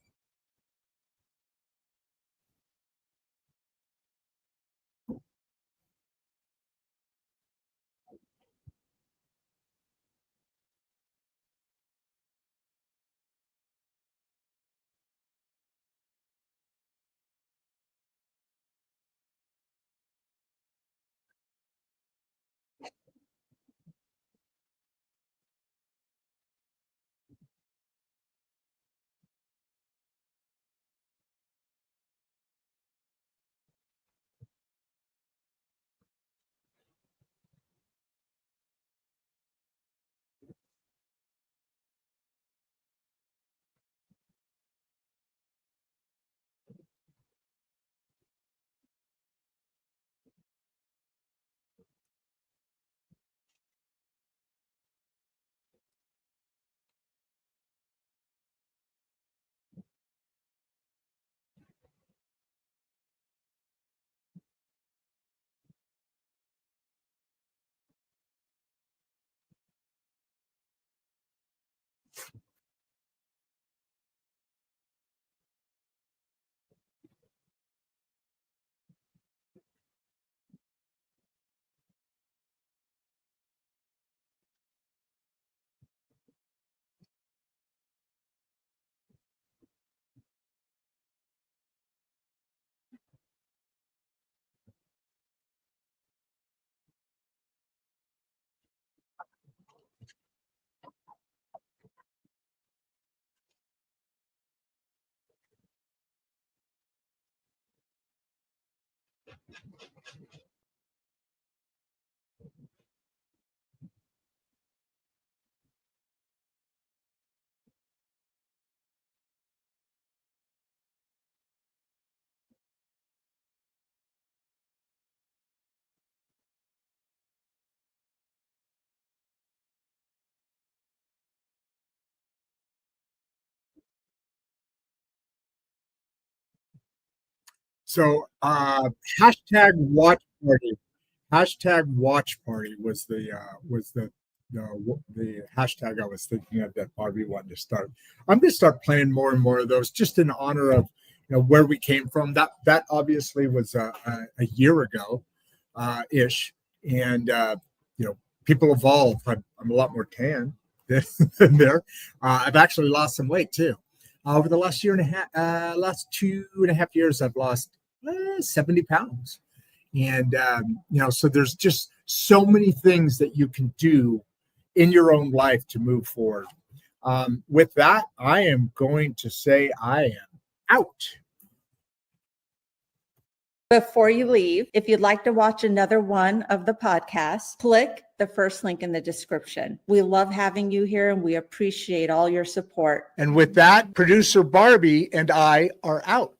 So hashtag watch party. Hashtag watch party was the hashtag I was thinking of that Barbie wanted to start. I'm going to start playing more and more of those, just in honor of where we came from. That obviously was a year ago, ish, and people evolve. I'm a lot more tan than there. I've actually lost some weight too. Over the last year and a half, last 2.5 years, I've lost 70 pounds. And, so there's just so many things that you can do in your own life to move forward. With that, I am going to say I am out. Before you leave, if you'd like to watch another one of the podcasts, click the first link in the description. We love having you here and we appreciate all your support. And with that, producer Barbie and I are out.